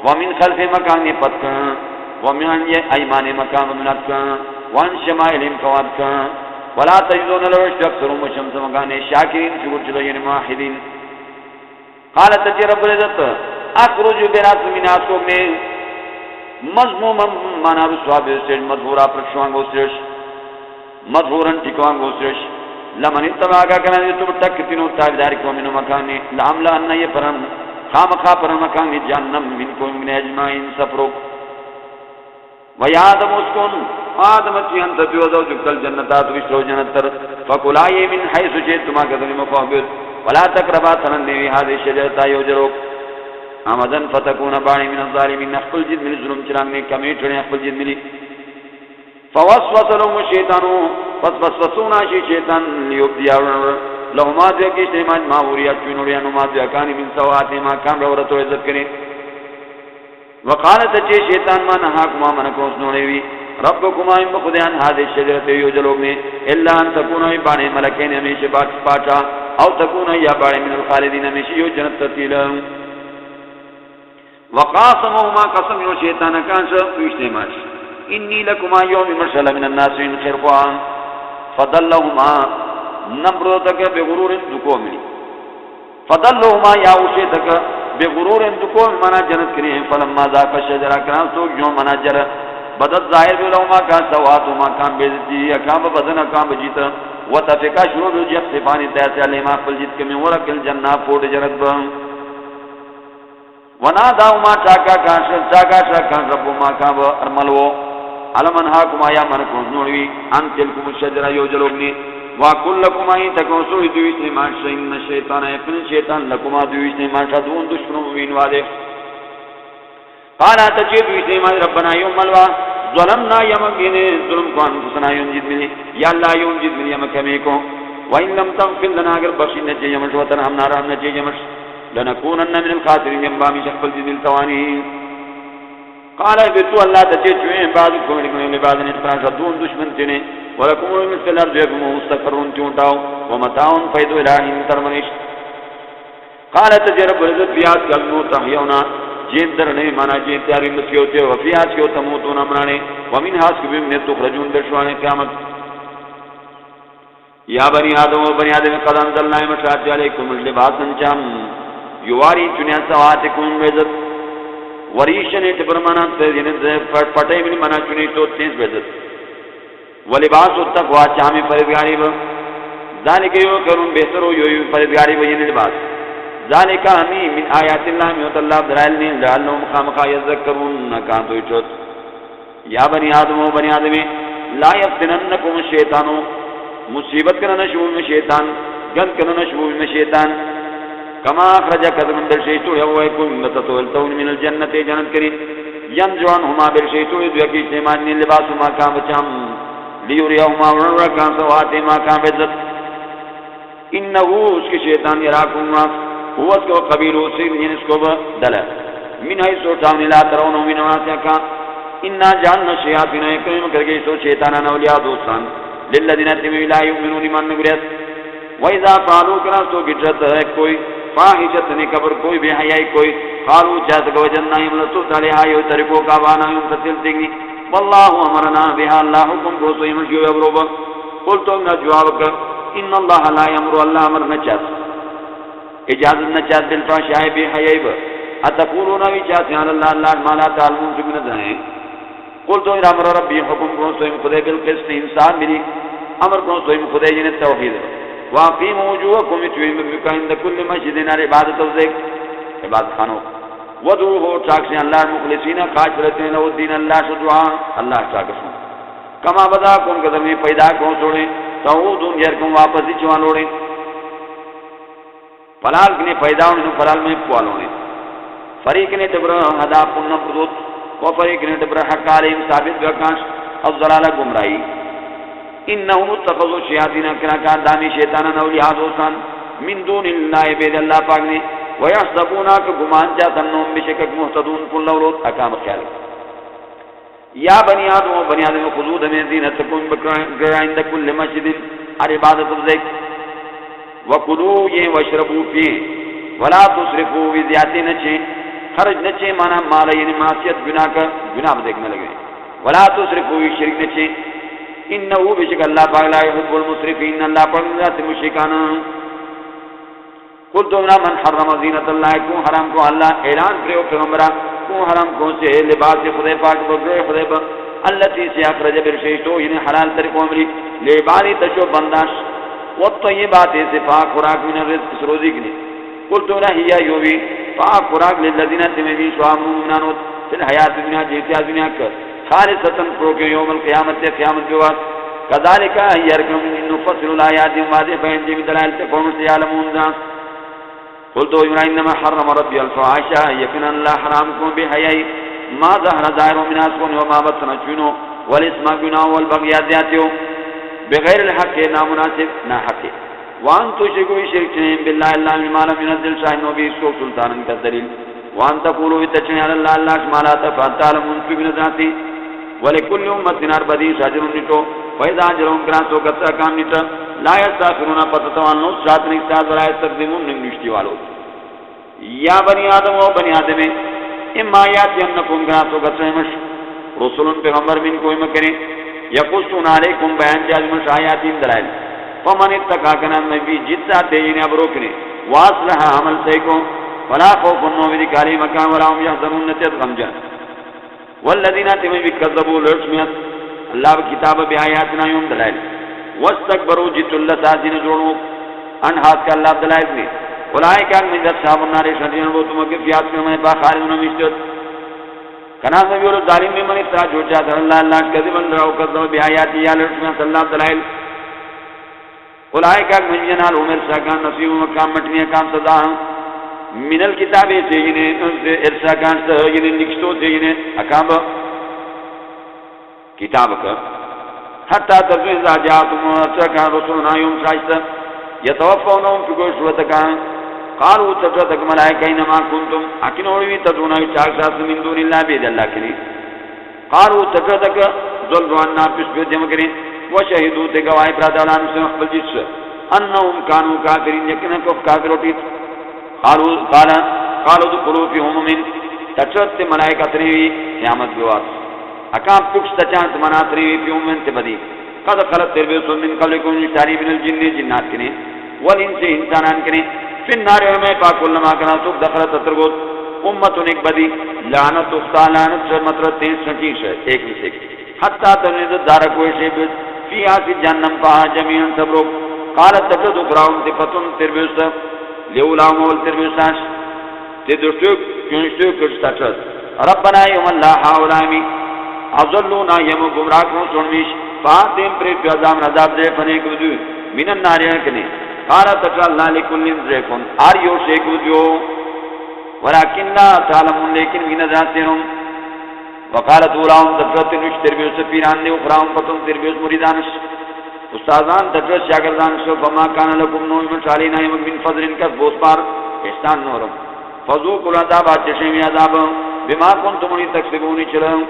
[SPEAKER 1] ومن خلف مکان پتکن ومن ایمان مکان ومن اتکن وان شمائلم قوادکن ولا تجدون لوشت اکثرهم شمس مکان شاکرین شکر چلو یعنی ماحدین قالت تجی رب العزت اخرج براس من آسوب میں مضموم مانا رسوا بیسرش مدھورا پرشوانگو سرش مدھورن ٹکوانگو سرش لمن اتباقا کنانی تم تکتنو تابداری کو منو مکانی لعملا انہ یہ پرن خامخا پرن مکانی جہنم من کو من اجمعین سفرک ویا آدم اسکن آدم اچھی انت تیوزو جکتل جنتات وشترو جنتر فکلائی من حیث شید تما کتنی مفاہبت ولا تقربا تنندی هذه الشجرة یوجروک آمدن فتکون بانی من الظالمین اخفل جد ملی ظلم چرانگنے کمیٹھنے اخفل جد ملی فوسوس لهم الشیطانو فسوسونا شیطان لیوبدیا لهما دیا کشتے مجمع وریا چونوریا نما دیا کانی من سوات ما کام رورتو عزت کریں وقالت اچھے شیطان ما نحاکما منکوس نوڑیوی ربکما ان بخدیان هذه الشجرة یو جلوگ نے الا ان تکونا بانے ملکین ہمیشہ پاچا او تکونا یا بانے من الخالدین ہمیشہ یو جنت ترتیل وقاسمهما قسم یو شیطان کانس پیشتے ماش انی لکما یوم مرسل من الناسین خرقوان فضلهما نمبر تک بغرور دکومنی فضلهما یا اوشے تک بغرور دکوم منا جنت کریں فلما ذاق الشجرہ کرام تو یوں منا جر بدت ظاہر بلوما کا سواتما کام بیزتی اکام بدن اکام بجیتا وطفقا شروع بلجیق صفانی تیسے علیما فلجیت کمی ورق الجنہ پوٹ جرد بہم وناداؤما چاکا شاکان ربما کام ارملو علمن حاکما یا منکون نوڑوی ان تلکم الشجرہ یو جلوگنی وَقُلْ لَكُمَا إِن تَكُونُوا دُوِشْنِ مَا شَيْءٍ الشَّيْطَانَ يَقِنُ الشَّيْطَانُ لَكُمَا دُوِشْنِ مَا شَدُونَ دُشْمَنٌ مُبِينٌ وَعَدَيْهِ قَالَ تَجِدُ دُوِشْنِ رَبَّنَا يَوْمَ الْوَا ظَلَمْنَا يَمَكِنِ ظُلْمُ كَانَ أَنفُسَنَا يُنْجِدْ مِنْ يَا اللَّهُ يُنْجِدْ مِنْ يَمَكَمِكُمْ وَإِن لَّمْ تَغْفِرْ لَنَا أَجْرًا بَشِرًا يَمَشْ وَتَرْحَمْنَا رَحْمَةً يَمَشْ لَنَكُونَنَّ مِنَ الْخَاسِرِينَ يَنبَغِي شَقْبَ الْجِدِّ الْتَوَانِي قال بتو اللہ تچے چویں بعد کو نے بعد نے شدون دشمن تنے ولکم مثل الارض يكم مستقرون چونٹاو ومتاع فیض الہ ترمنش قال تجرب رزق بیات کلمو تحیونا جین در نے مانا جین تیاری مسیوتے وفیات کیو تموتون امرانے ومن ہاس کبھی من تخرجون برشوانے قیامت یا بنی آدم و بنی آدم قد انزلنا مشاہد علیکم لباسا چام یواری چنیا سواتکم وزت وریشن ٹبرمانا پٹے من منا چنی تو تیز وزت ولباس التقوى چامی پرہیزگاری با ذالک یو کرون بہتر ہو یو پرہیزگاری با یہ لباس ذالک ہمی من آیات اللہ میوت اللہ درائل نے لعلہم خامخا یذکرون نکان تو اچھوت یا بنی آدم و بنی آدمی لا یفتننکم الشیطانو مصیبت کرنا شبو میں شیطان گند کرنا شبو میں شیطان کما اخرج قدم در شیطو یوائکم لتطولتون من الجنت جنت کری ینجوان ہما بر شیطو دوکی شیمانی لباس ما کام بچام لیوریہما ورکان سواتی ما کام بزت انہو اس کی شیطان یراکم راس ہوا اس کو قبیلو سیر جنس کو دلہ من ہے سوٹاونی لا ترونو من واسیا کان انا جاننا شیاطین اکرم کرگئی سو شیطانان اولیاء دوستان للذین اتموا لا یؤمنون من نگریت وَإِذَا فَعَلُوا كَرَاسْتُ گجرت ہے کوئی فاحشت نے قبر کوئی بے حیائی کوئی قالوا جاءتك وجدنا يملسوا عليها يتركوا كابانا يمتثل تگنی والله امرنا بها الله حكم روسو يمشي يبروب قلت ان جوابك ان الله لا يأمر الله امر نچاس اجازت نچاس بالفحشاء بے حیائی اتقولون وجاءت على الله الله ما لا تعلمون من ذلك قلت ان امر ربي حكم روسو خدای بالقسط انسان میری امر روسو خدای جن توحید واقیموا وجوهکم یتویمکم عند کل مسجد عبادت الذکر عبادت خانو ودعوه چاکسیں اللہ مخلصین خاشرتین و دین اللہ شدعا اللہ چاکسیں کما بدا کن قدر میں پیدا کون چھوڑیں تعودون یرکم واپس ہی چوان لوڑیں فلال کنے پیدا ہونے فلال میں پوالونے فریق نے تبرہ حدا کنن پردوت و فریق نے تبرہ حق علیم ثابت بکانش افضلالہ گمرائی انہم اتخذوا شیاطین کراکار دامی شیطانا اولیاء دوستان من دون اللہ بید اللہ پاک نے ویحسبونا کہ گمان جاتا انہم بشکک محتدون کن لولوت اکام خیال یا بنی آدم و بنی آدم خضود میں زینتکم بکرائند کل مسجد ار عبادت الذکر وکلو یہ وشربو پیئے ولا تصرفو وزیاتی نچے خرج نچے مانا مالا یعنی معصیت گناہ کا گناہ دیکھنے لگے ولا تصرفو شرک نچے انہو بشک اللہ پاک لا يحب المسرفین اللہ پاک ذات مشرکانا قلتو منا من حرم زینت اللہ کون حرام کو اللہ اعلان کرو پیغمبرہ کون حرام کون سے لباس خدای پاک بگرے خدای پاک اللہ تیسی اخرج برشیشتو یعنی حلال طریقو امری لعبادی تشو بنداش والطیبات سے پاک خوراک من الرزق اس روزی کنی قلتو منا ہی یوبی پاک خوراک للذین تمہیں شعام مومنانوت فی الحیات دنیا جیتی دنیا کر خالصتاً پروکے یوم القیامت سے قیامت کے بعد کذالک یرکم نفصل الآیات واضح بین جمی دلائل سے قوم سے عالمون دان قلتو انما حرم ربی الفحاشا یقینا اللہ حرام کو بے حیائی ما ظہر ظاہر من اسکن وما بطن چونو والاسم گناہ والبغی زیادتیو بغیر الحق نامناسب ناحق وان تشرکوا شرک چنین باللہ اللہ ما لم ينزل شاہد نبی سوک سلطان کا دلیل وان تقولوا اتچنی علی اللہ اللہ شمالا تفعل تعلمون سبن ذاتی ولكل امه اربدي شجر نٹو فاذا جرون کراسو کتا کام نٹ لا يستاخرون فتتوان سات نہیں سات ولا يستقدمون نشتی والو یا بنی آدم و بنی آدم اما یاتینکم کراسو کتا رسول پیغمبر من کوئی مکرے یقصون علیکم بیان جازمش آیاتین دلائل فمن اتقا کنان نبی جتا تیجین اب روکنے واصلح عمل سیکو فلا خوف النوم ذکاری مکان ولا هم یحزنون نتیت غمجان والذین تمہیں بھی کذبوا لرسمیت اللہ کتاب بی آیاتنا یوم دلائل واستکبروا جت اللہ سازین جوڑو انحاس کا اللہ دلائل نے اولائے کان من اصحاب النار شدین وہ تمہیں فیات میں میں با خالدون مشتت کنا نبی اور ظالم میں من اترا جو چاہتا اللہ اللہ کذبا رہو کذب بی آیاتی یا لرسمیت اللہ دلائل اولائے کان من جنال عمر ساکان نصیب مقام مٹنی کام سزا من الکتاب سے جنہیں ارساکان سے جنہیں نکشتو سے جنہیں اکام کتاب کا حتی ترسوین زاجاتم ارساکان رسولنا یوم شایستا یتوفونهم فی کوئی صورتکان قالوا تجدک ملائکہ انما کنتم اکن اوڑوی تدونا چاک ساس من دون اللہ بید اللہ کری قالوا تجدک ظلوانا پس بیت جمع کریں وشہدو تے گواہی پرادالان سے مقبل جس انہم کانو کافرین یکن کف کافر ہوتی قالوا دخلوا فی امم تجد ملائکہ تریوی قیامت گواس اکام پکس تچانت منا تریوی فی امم تبدی قد خلط تربیسون من قبلکم نشتاری من الجن جنات کریں والانس انسانان کریں فی النار میں پاک علماء کنا سوک دخلت ترگوت امتن ایک بدی لعنت اختا لعنت سے مطرد تین سنچیش ہے ایک میں سے حتی تنید دارکوئی شیبت فی آسی جہنم پاہا جمعین سب لوگ قالت تجد اقراؤن تفتن تربیس لیولاؤں مول تربیساش تدرشتوک کنشتوک کشتاچت ربنا یوم اللہ حاولامی افضلونا یم گمراکوں سنمیش فاتیم پریت عذاب عذاب دے فنے کدو من النار یکنی قالت تجد اللہ لکل ذیکن آریو شیکو جو ولیکن لا تعلمون لیکن من ذاترم وقالت اولاؤں تجد تنوش تربیس پیران دے اخراؤں فتن تربیس مریدانش استاذان تجد شاگردانش فما کان لکم نوی مشالینا یمک من فضرین کس بوس پار احسان نورم فضوق العذاب آتشمی عذاب بما کنتمونی تکسبونی چلوں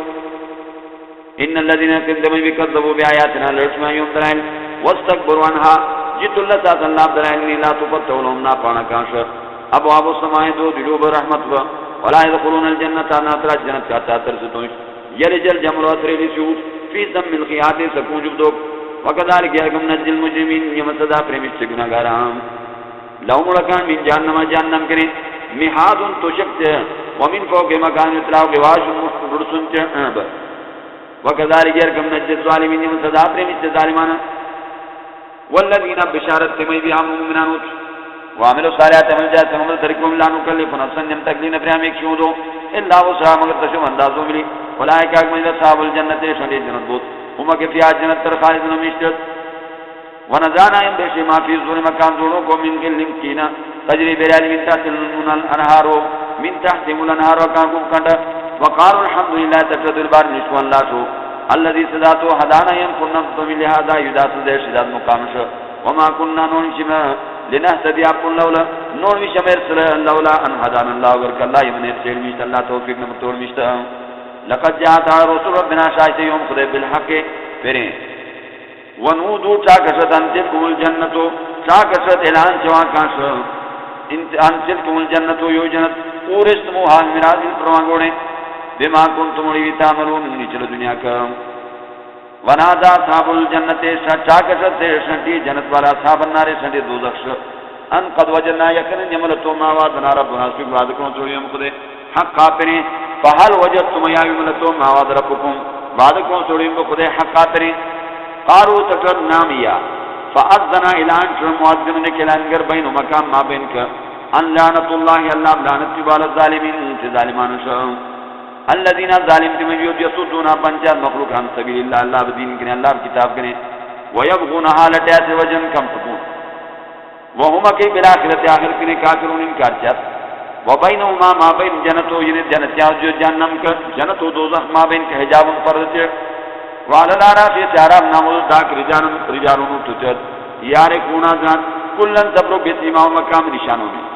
[SPEAKER 1] ان الذين كذبوا بكذبوا بآياتنا لرسما يوم دلائل واستكبروا عنها جت الله تعالى الله دلائل لا تفتح لهم ناپانا کانش ابواب السماء دو دلوب رحمت ولا يدخلون الجنة ناترا جنت کا تاتر ستوش يرجل جمر وطريل سيوف في ذم الخيات سكون جبدوك وكذلك يرقم نجل المجرمين يمسدا پرمش گناہگارام لهم لکان من جہنم کریں محاد تشکت ومن فوق مکان اطلاع غواش رسن چنب وكذلك يركم نجد الظالمين من صدابر من الظالمان والذين بشارت تميذ عمو مؤمنانوت وعملوا صالحات عمل جاءت عمل تركهم لا نكلف نفسا يم تكلين برام ایک شودو الا وسع مگر تشو اندازو ملی اولئک من اصحاب الجنه شدی جنت بوت هم کے فیات جنت تر خالدون مشتت ونزانا یم بشی ما فی ظلم مکان دونوں کو من گل کینا تجری بیرال من تحت الانهار من تحت الانهار وكانوا كنت وقالوا الحمد لله تفرد البار نشو اللہ شو الذي صداتو حدانا ين كنا نفتم لهذا يدات دے شداد مقامش وما كنا ننشما لنهتدي اقل لولا نور شمر صلى لولا ان هدانا الله ورك الله يمن يرسل مشت الله توفيق نمتور مشت لقد جاءت رسول ربنا شاهد يوم خذ بالحق فرين ونودو چاکشت انتلکم الجنتو چاکشت اعلان چوا کاش انتلکم الجنتو یو جنت اورستمو حال مراد پروانگوڑے بما کنتم علیہ تعملون نیچل دنیا کا ونادا اصحاب الجنت چاکشت شنٹی جنت والا اصحاب النار شنٹی دوزخ ان قد وجدنا یقین یملتو ما وعدنا ربنا سبحانه وتعالى کو چوڑیم خود حق کافرین فهل وجدتم یا یملتو ما وعد ربکم وعد کو چوڑیم خود حق کافرین قالوا تکر نامیا فاذنا اعلان شر مؤذن نے اعلان کر بین مقام ما بین کا ان لعنت اللہ اللہ لعنت بال الظالمین ظالمان شو الذين ظالمون يصدون عن مخلوق عن سبيل الله الله بدين کے اللہ کتاب کے ويبغون حالات وجن کم تكون وهم كي بالاخره اخر کے کافرون انکار چت وبينهما ما بين جنت و جنت جو جہنم کا جنت و دوزخ ما بين حجاب فرض وعلى الاعراف يتعرف نام ذاك رجال تجد يعرفون ذات كلن صبر بسماء مقام نشانوں میں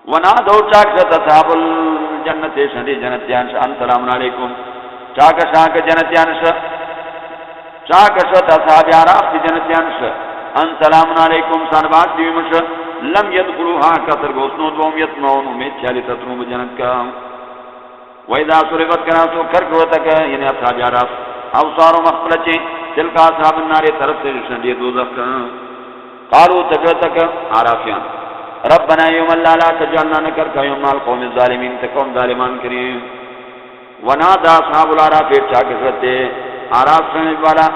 [SPEAKER 1] ونادوا چاک اصحاب الجنت شدی جنت جان ان سلام علیکم شاک جنتیانش شاک اصحاب عراف کی جنتیانش ان سلام علیکم سنبات دیومش لم يدخلوها کثر گوسنو دوم یتمعون امید چالی تطنوب جنت کا وَإِذَا سُرِفَتْ كَرَاسُ كَرْكُرَتَكَ یعنی اصحاب عراف اوصارو مخفلچیں تلک اصحاب النار طرف سے شنڈی دوزخ کا قالوا تجرتك عرافیان ربنا یوم اللہ لا تجعلنا نکر کا یوم القوم الظالمین تقوم ظالمان کریم ونادا اصحاب العراف چاکشتے عراف سنج والا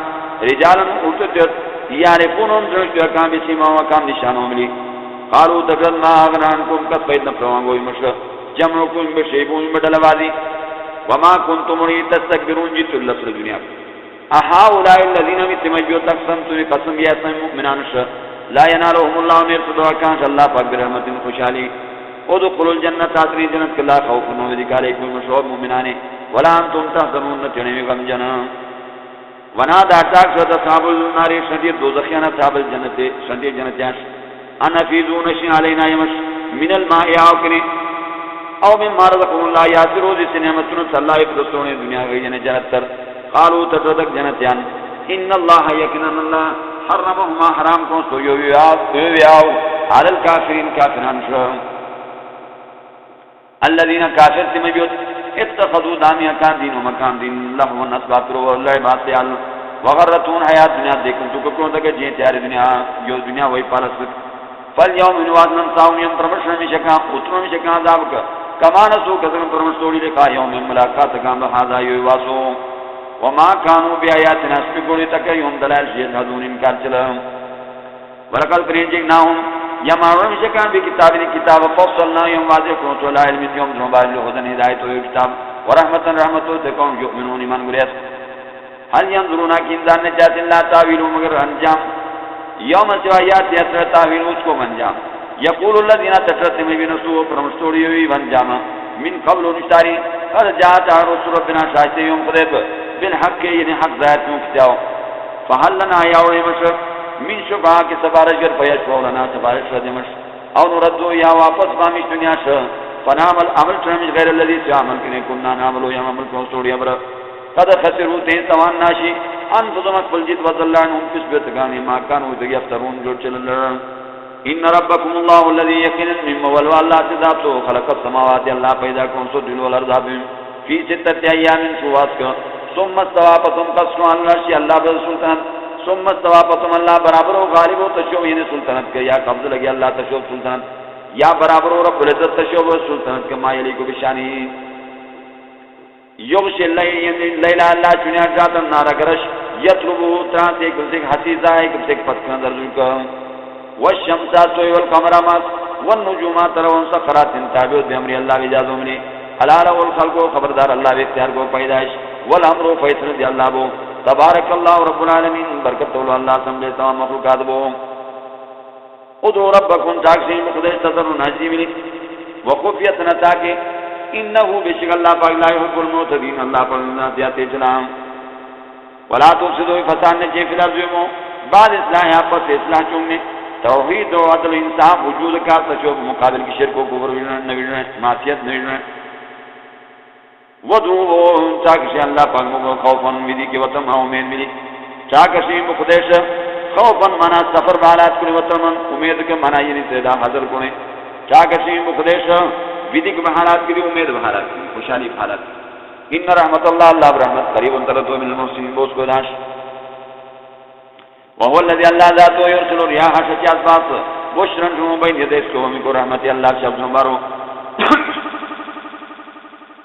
[SPEAKER 1] رجالا اتتت یعرفونهم درشت اکام بسیما وکام نشانوں ملی قالوا تجرد ما اغنانکم کت فید نفروان گوئی مشرق جمعکم بشیبون بدلوازی وما کنتم مرید تستکبرون جیت اللہ صلی دنیا احاولائی اللذین متمجیو تقسمتنی قسم بیاسم مؤمنانش لا ینالوهم اللہ مرتدو اکانش اللہ پاک برحمت خوشحالی ادخلوا الجنت آتری جنت کلا خوف نوذک علیکم مشعوب مؤمنانی ولا انتم تحزنون نتنمی غم جنا ونادا تاکشت اصحاب النار شدید دوزخیان اصحاب الجنت شدید جنتیاش انا فیزو نشی علینا یمش من الماء آوکنی او مما رزقهم اللہ یاسی روزی سے نعمتون صلی اللہ افرسونے دنیا گئی جنت جنت تر قالوا تردک جنتیان ان اللہ یکنن اللہ حرمهما حرام کون سو یویاو علی الكافرین کافران شرم الذین کافر سمجھوت اتخذوا دامی اکان دین و مکان دین لہو نصبات رو اللہ بات سیال وغرتون حیات دنیا دیکھن تو ککروں تک جین تیاری دنیا جو دنیا وہی پالس فالیوم انواز ننساؤں یم پرمشن میں شکا اتروں میں شکا عذاب کا کمانسو کسرم پرمش توڑی لکا یوم ملاقات کام بحاضا یویواسو وما کانو بی آیاتنا سپکوڑی تک یوم دلائل شیئر حضون انکار چلم ورقل پرینجک ناہم یمارون شکان بی کتابین کتاب فصلنا یوم واضح کنو تو لا علمی یوم زنبال لحضن ہدایت و کتاب ورحمتا رحمتو تکون یؤمنون ایمان گریت حل ینظرونا کی انزان نجات اللہ تاویلو مگر انجام یوم سوایات یسر تاویلو اس کو منجام یقول الذین تشرت میں بنسو پرمستوڑی ہوئی منجام من قبل نشتاری قد جاءت رسول ربنا شاہتے یوم قدیب بالحق کے یعنی حق ظاہر کیوں کتاو فحل لنا یاوڑی مشر من شبہ کی سفارش گر فیش فولنا سفارش ردمش او نردو یا واپس بامیش دنیا شر فنعمل عمل شرمش غیر اللذی سے عمل کنے کننا نعملو یا عمل پرمستوڑی ابر قد خسرو تین سوان ناشی انفضم اکفل جید وزلان ان کس بیتگانی ما کانو تگی افترون جو چلن ان ربکم اللہ الذی یقینا مما ولو اللہ تذاتو خلق السماوات اللہ پیدا کن سجل والارض فی ستت ایام سواس کا ثم استوى پتم قصر العرش اللہ بر سلطنت ثم استوى پتم اللہ برابر و غالب و تشو یعنی سلطنت کے یا قبض لگی اللہ تشو سلطنت یا برابر و رب العزت تشو سلطنت کے ما یلی کو بشانی یغش لیلہ اللہ چنیا جاتا نارا گرش یطلبو ترانت ایک سے حسیزہ ایک سے پتکن درجو کا والشمسات والقمرات والنجومات ترون سخرات تابعت بامر اللہ اجازت منی حلال والخلق خبردار اللہ اختیار کو پیدائش والامر فیصل دی اللہ بو تبارک اللہ رب العالمین برکت اللہ سمجھے تمام مخلوقات بو ادعو ربکم تاکسی مقدس تذر ناجی ملی وقفیت نتاکے انہو بشک اللہ پاک لا يحب المعتدین اللہ پر ناتیات اسلام ولا تفسدوا فساد نجی فی الارض بعد اصلاح آپس اصلاح چوننے توحید و عدل انصاف وجود کا تشوب مقابل کی شرک و کفر نویڑنے معصیت نویڑنے ودعو چاکشی اللہ پاک مگو خوفاً ویدی کی وطن امید ملی چاکشی مقدش خوفاً منا سفر بالات کنے وطن امید کے منا یہ نتیدہ حضر کنے چاکشی مقدش ویدی کے محالات کے لیے امید بحالات کی خوشحالی بحالات ان رحمت اللہ اللہ برحمت قریب انترتو من المحسنین بوس کو داش وهو الذي الله ذاته يرسل الرياح شتى اسباط بشرا بين يدي القوم برحمة الله شب زمرو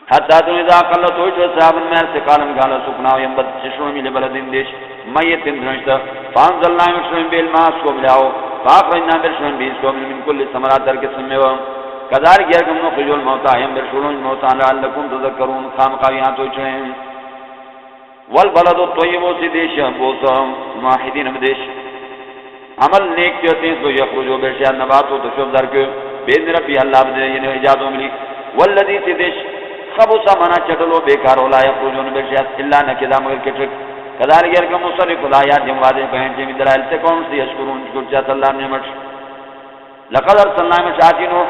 [SPEAKER 1] حتى اذا قلت وجه صحاب الناس قالن قال سكنا ينبت ششرم لبلد ديش ميت درشت فانزلنا يشرم بالماء سكبلاو فاخرجنا برشم بيسكم من كل ثمرات درقسم كذلك يركم نخرج الموتى ينبرشون الموتى لعلكم تذكرون خامقاویات وچرين والبلد الطیب سے دیش بوسا واحدین بدیش عمل نیک چاہتے ہیں تو یخرجو برشاد نباتو تشوف در کے بیدن ربی اللہ بدے یعنی اجازو ملی والذی سے دیش خبوسا منا چٹلو بیکارو لا یخرجون برشاد اللہ نکدہ مگر کٹرک کذالک یرکم مصرف الآیات جم واضح بہن جمی دلائل سے کون سی اشکرون شکر چاہت اللہ نعمت لقد ارسلنا مشاکینو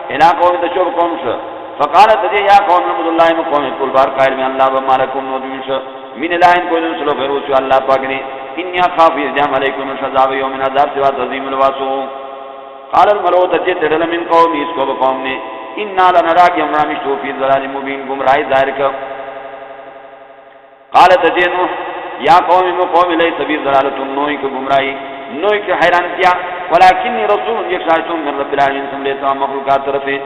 [SPEAKER 1] الہ قوم تشوف قوم شا فقالت جی یا قوم عبد اللہ قوم کل بار قائل میں اللہ و مالکم ودوش من الہین کوئی نسلو غیر وسو اللہ پاک نے انی اخاف یجام علیکم عذاب یوم عذاب سوا عظیم الواسو قال الملو تجی تدل من قوم اس کو قوم نے انا لنراک یمرامشتو فی ضلال مبین گمراہی ظاہر کا قالت جی نوح یا قوم لئی سبیل ضلالت نوئی کو گمراہی نوئی کی حیران کیا ولیکنی رسول یکشایتم من رب العالمین سملیتا مخلوقات طرفے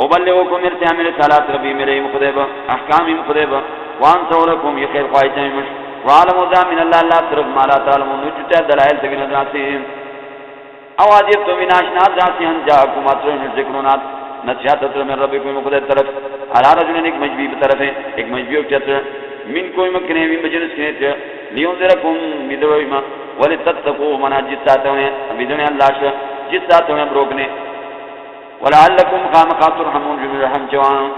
[SPEAKER 1] ابلغکم ارتیا میرے سالات ربی میرے مخدب احکام مخدب وان سورکم یہ خیر خواہی چاہیمش وعالم ذا من اللہ اللہ طرف مالا تعلمون نجتا دلائل سبین ادراسی اواجب تو من آشنات جاسی ہن جاکم اطرح ذکرونات نصیحت اطرح من ربکم مخدب طرف علا رجلن ایک مجبیب طرف ہے ایک مجبیب چطر من کوئی مکنے من بجنس کنے چا لیون ذرکم بدوئیما ولی تتقو منا جس ساتھ ہوئے بدن اللہ شا جس ساتھ ہوئے بروکنے ولعلکم خامقات ترحمون جمع رحم جوان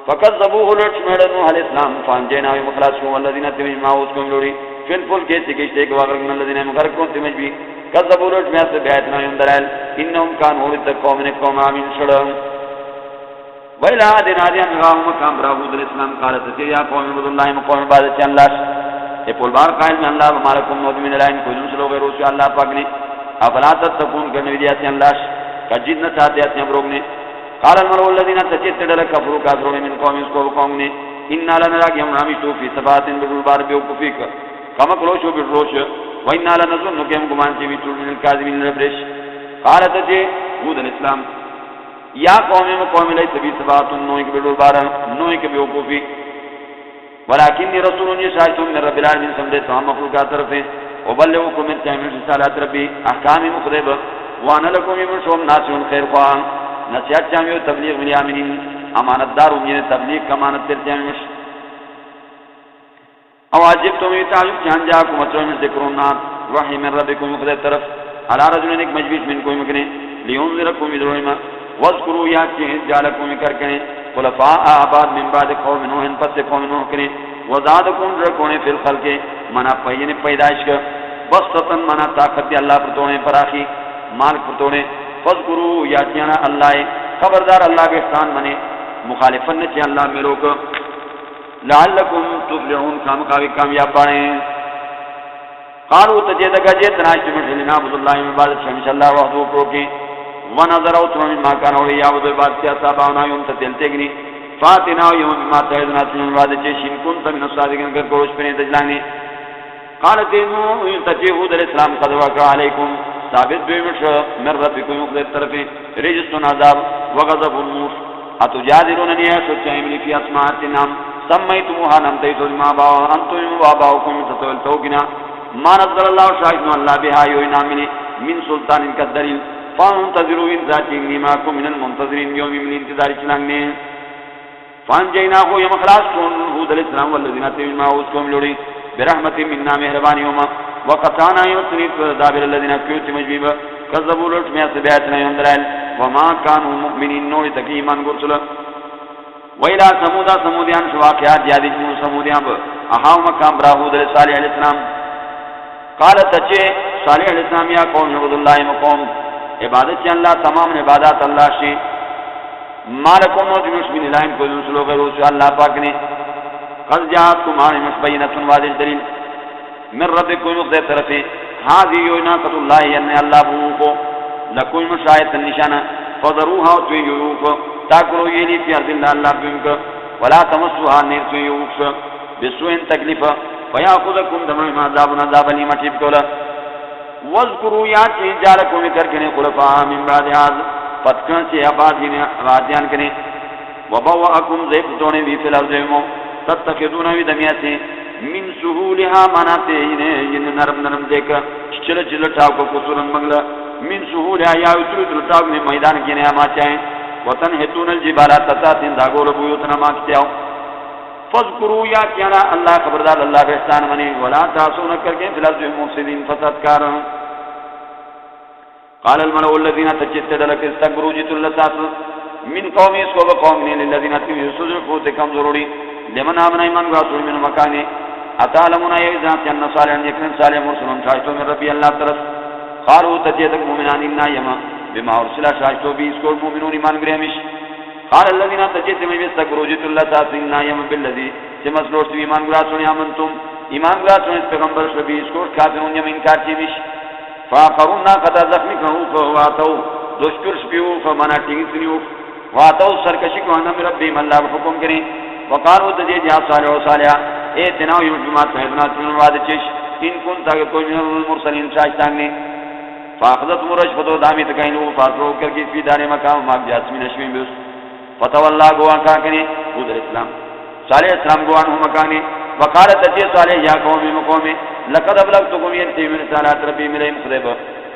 [SPEAKER 1] فکذبوه لرشمیر نوح علیہ السلام فانجینا ومخلاص کو والذین تمج ماؤس کو ملوری فی الفل کیسی کشتے کے واقع من الذین مغرقون تمج بھی کذبو لرشمیر سے بیعتنا یندرائل انہم کانو لتقو من قوم آمین شرم ویلا آدین آدین غاہم مقام براہود علیہ السلام قالت یا قوم عبداللہ مقوم عبادت چان لاش اے پول بار قائل میں اللہ ومالکم نوزمین الائن کوئی نسلو غیر رسول اللہ پاک نے افلا تتقون کرنے دیاتی اللہ کجید نہ چاہتے ہیں ابروگ نے قال المرء الذين تجدد كفروا كافرون من قوم اسكو قوم نے انا لنراك يوم رامشتو في سبات بالبار بوقفيك كما كلوشو بالروش وانا لنظنك يوم گمان چوی تول من الكاذبين الابرش قالت جي هود الاسلام یا قوم ليس في سبات نوئك بالبار نوئك بوقفي ولكني رسول يشهد من رب العالمين سمجھت ہم مخلوقات طرف ہیں وبلغكم من تعمل رسالات ربي احکام مخرب وانا لکم یمشوم ناسیون خیر خواہن نصیحت چاہمیو تبلیغ من یامنین امانت دار امین تبلیغ کمانت تر چاہمیوش او عجب تمہیں تعلق چاہن جاکم اترون من ذکروننا وحی من ربکم مخدر طرف علا رجلن ایک مجبیش من کوئی مکنے لیونذرکم ادرویما وذکروا یا چیز جالکم کرکنے خلفاء آباد من بعد قوم نوحن پس قوم نوح کنے وزادکم رکونے فی الخلق منا پہین پیدائش کا بسطن منا طاقت دی اللہ پر توڑے پر آخی مالک پر توڑے فذکروا یاتیانا اللہ خبردار اللہ کے احسان بنے مخالفن نے چاہے اللہ میں روک لعلکم تفلحون کامقاوی کامیاب باریں قالوا تجیدگا جیتناشت مجھلنا عبداللہ مبادت شمش اللہ وحدو پروکی ونظر اوتنا من ماکان اولی یعبد عبادتی اصاباؤنا یوم تتلتے گنی فاتنا یوم بما تحیدنا سنون وعدت چیشین کنتا من الصادقین کر کوش پنے تجلانی قالت انہو تجیحود علیہ السلام قد وقع علیکم ثابت بیمش من ربکم مقدر طرف رجسن عذاب وغضب النوش اتجادلوننی سچائم لی فی اسماعت نام سمیتموها نمتیتو لما باو انتم واباؤکم تتولتوکنا ما نظر اللہ شاہدن اللہ بها یوی نامنی من سلطان کا دلیل فانتظروا انذاتی نیماکم من المنتظرین یومی من انتظار چلانگنے فانجیناہو یم خلاص کن حود علیہ السلام والذین تیوی ماؤس کوم لوڑی برحمت مننا مہربانی ہوما وقطانا یمسنیت دابر الذین کیوت مجبیب کذبوا لٹمیا سے بیعتنا یندرائل وما کانوا مؤمنین نوڑی تکی ایمان گرسل ویلا سمودا سمودیان شواقیات یادی جنو سمودیان با احاو مقام براہود علیہ صالح علیہ السلام قالت اچھے صالح علیہ السلام یا قوم عبداللہ مقوم عبادت چی اللہ تمام عبادات اللہ شی مالکم نوجمش من الہم کو نسلو غیر رسول اللہ پاک نے قد جاءتکم آنمش بینتن واضح دلیل من ربکم مقدر طرفی حاضی یوناقت اللہ یعنی اللہ بھوکو لکوی مشایت النشانہ فضروها توی یوک تاکرو یلی فی ارض اللہ بھوک ولا تمسوها نیر توی یوک بسوئن تکلیف فیاخذکم دمائم عذاب عذاب لیما ٹھیب کولا وذکروا یا چیز جالکم کرکنے خلفاء من بعد آز پتکن سے آبادیان کنے وبوأکم زیفتونے بھی فی الارض تتخذون وی دمیاتی من سہولها مناتے ین نرم نرم دیکھا چل چل ٹاو کو قصورن منگلا من سہولها یا اترو اترو ٹاو نے میدان کینے آما چاہیں وتنحتون الجبالا تتاتین داگول بیوتنا ما کتے آؤ فذکروا یا کیانا اللہ خبردار اللہ بحسان منی ولا تاسون کر کے فلازو مفسدین فساد کار قال الملو الذین تجدد لک استکبروا جت اللسات من قومی اس کو بقوم نے للذین تیوی صدرفو تکم ضروری لمن آمنا ایمان رسول من مکانے اتعلمون ایزات ان صالحا یکن صالح مرسلون شاہدتو من ربی اللہ طرف قالوا تجدد مومنان انا یما بما ارسلا شاہدتو بھی اس کو مومنون ایمان گرہمش قال الذين تجتم يستكبروا جت الله تعالى يوم بالذي جمسلوش ایمان گرا سنے امنتم ایمان گرا سنے پیغمبر شبی اس کو کافرون یم انکار چیش فاقرون قد زخمی کنو فواتو دوشکر شپیو فمنا ٹینگسنیو واتو سرکشی کو انم ربیم اللہ حکم کریں وقالو تجی جا صالح و صالحہ اے تناو یوم جماعت فیدنا تنو وعد چش ان کن تاکہ کوئی من المرسلین شاشتانگنے فاخذت مرشفتو دامی تکینو فاصلو کر کی فی دار مقام ماب جاسمی نشوین بیس فتو اللہ گوان کاکنے حود الاسلام صالح اسلام گوان ہو مکانے وقالت تجی صالح یا قومی مقومی لقد ابلغتکم ینتی من رسالات ربی ملئیم خدیب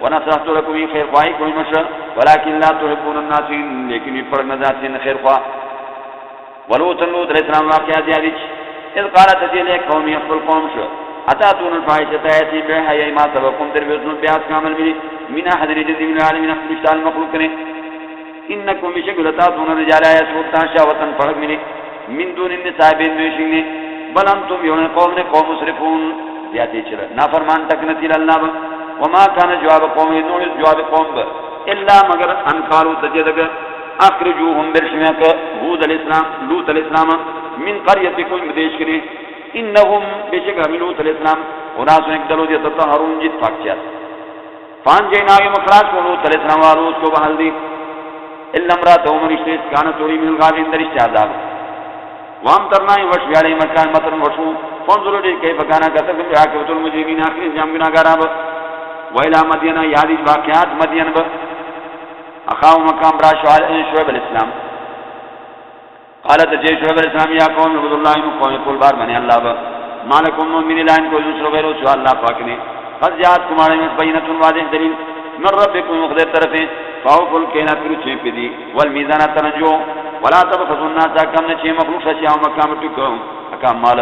[SPEAKER 1] ونصحت لکم خیر خواہی کوئی مشر ولیکن لا تحبون الناسین لیکن فرق نزاتین خیر خواہ ولوط لوط علیہ السلام واقعات یادیچ اذ قالت تجی لے قومی اخبر قوم شو اتاتون الفاحشة آیتی بحیائی ما سبقم تر بیسنون بیاس کامل ملی من احد رجل من العالمین اخبرشتال مخلوق کریں انکم بشکل اتاتون الرجال آیت شورتان شاوتن فرق ملی من دون النساء بین دوشنگ نے بل انتم یون قوم نے قوم مصرفون زیادی چرا نافرمان تکنتی اللہ با وما کان جواب قوم نوح جواب قوم با الا مگر انکارو تجدگ اخرجوهم برشمیک حود علیہ السلام لوط علیہ السلام من قریتکم مدیش کریں انہم بشک ہم لوط علیہ السلام اناسو ایک دلو دیتا تطہرون جت فاکچات فان جیناوی مخراج کو لوط علیہ السلام واروس کو بحل دی الا امراتو منشتیس کانتوری من الغابین درشت عذاب وام ترنائی وشوی علی مکان مطرن وشو فانظروا لی کیف کانا کتب عاقبت المجرمین آخری انجام گناہگار اب ویلا مدینہ یادی واقعات مدین ب اخاو مقام برا شعیب علیہ السلام قالت جے شعیب علیہ السلام یا قوم عبد اللہ قوم کل بار بنے اللہ ب مالکم من الہ کو دوسرا غیر سوا اللہ پاک نے قد جاءت تمہارے میں بینۃ واضح دلیل من ربکم مقدر طرف فاوفوا الکیل پھر چھپ دی والمیزان تنجو ولا تبخسوا الناس كم نشي مخلوق شيئا مقام تكم اقام مال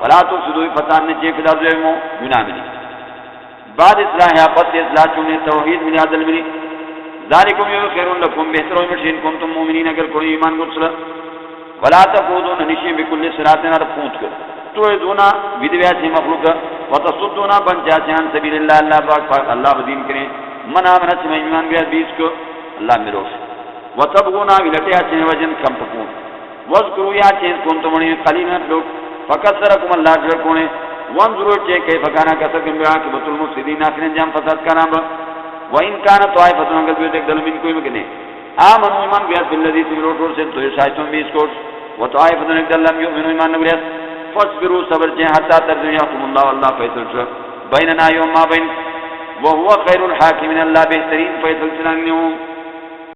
[SPEAKER 1] ولا تفسدوا فساد نشي في الارض منامني بعد اصلاح پس اصلاح چنے توحید من عدل من ذالکم خیر لكم بہتر مشین کنتم مؤمنین اگر کوئی ایمان گسل ولا تقودون نشي بكل صراط رفوت کر تو دونا ودویا سے مخلوق وتصدون بنجان سبیل اللہ پاک اللہ دین کریں من امن سے ایمان گیا 20 کو اللہ میروش وتبغون الى چین وجن کم تکون واذکروا یا چین کنتم قلیلا لوگ فکثرکم اللہ جرکونے وانظروا چے کیف کان کسکم بعاقبۃ المفسدین اخر انجام فساد کرام وان کان طائفۃ من قد دل من کوئی مکنے آمنوا ایمان بیات بالذی سمروٹور سے تو شایتوں 20 کوٹ وطائفۃ من لم یؤمنوا ایمان نبریت فاصبروا صبر چے حتا ترجعکم اللہ والله فیصل بیننا یوم ما بین وهو خیر الحاکمین اللہ بہترین فیصل چنانیو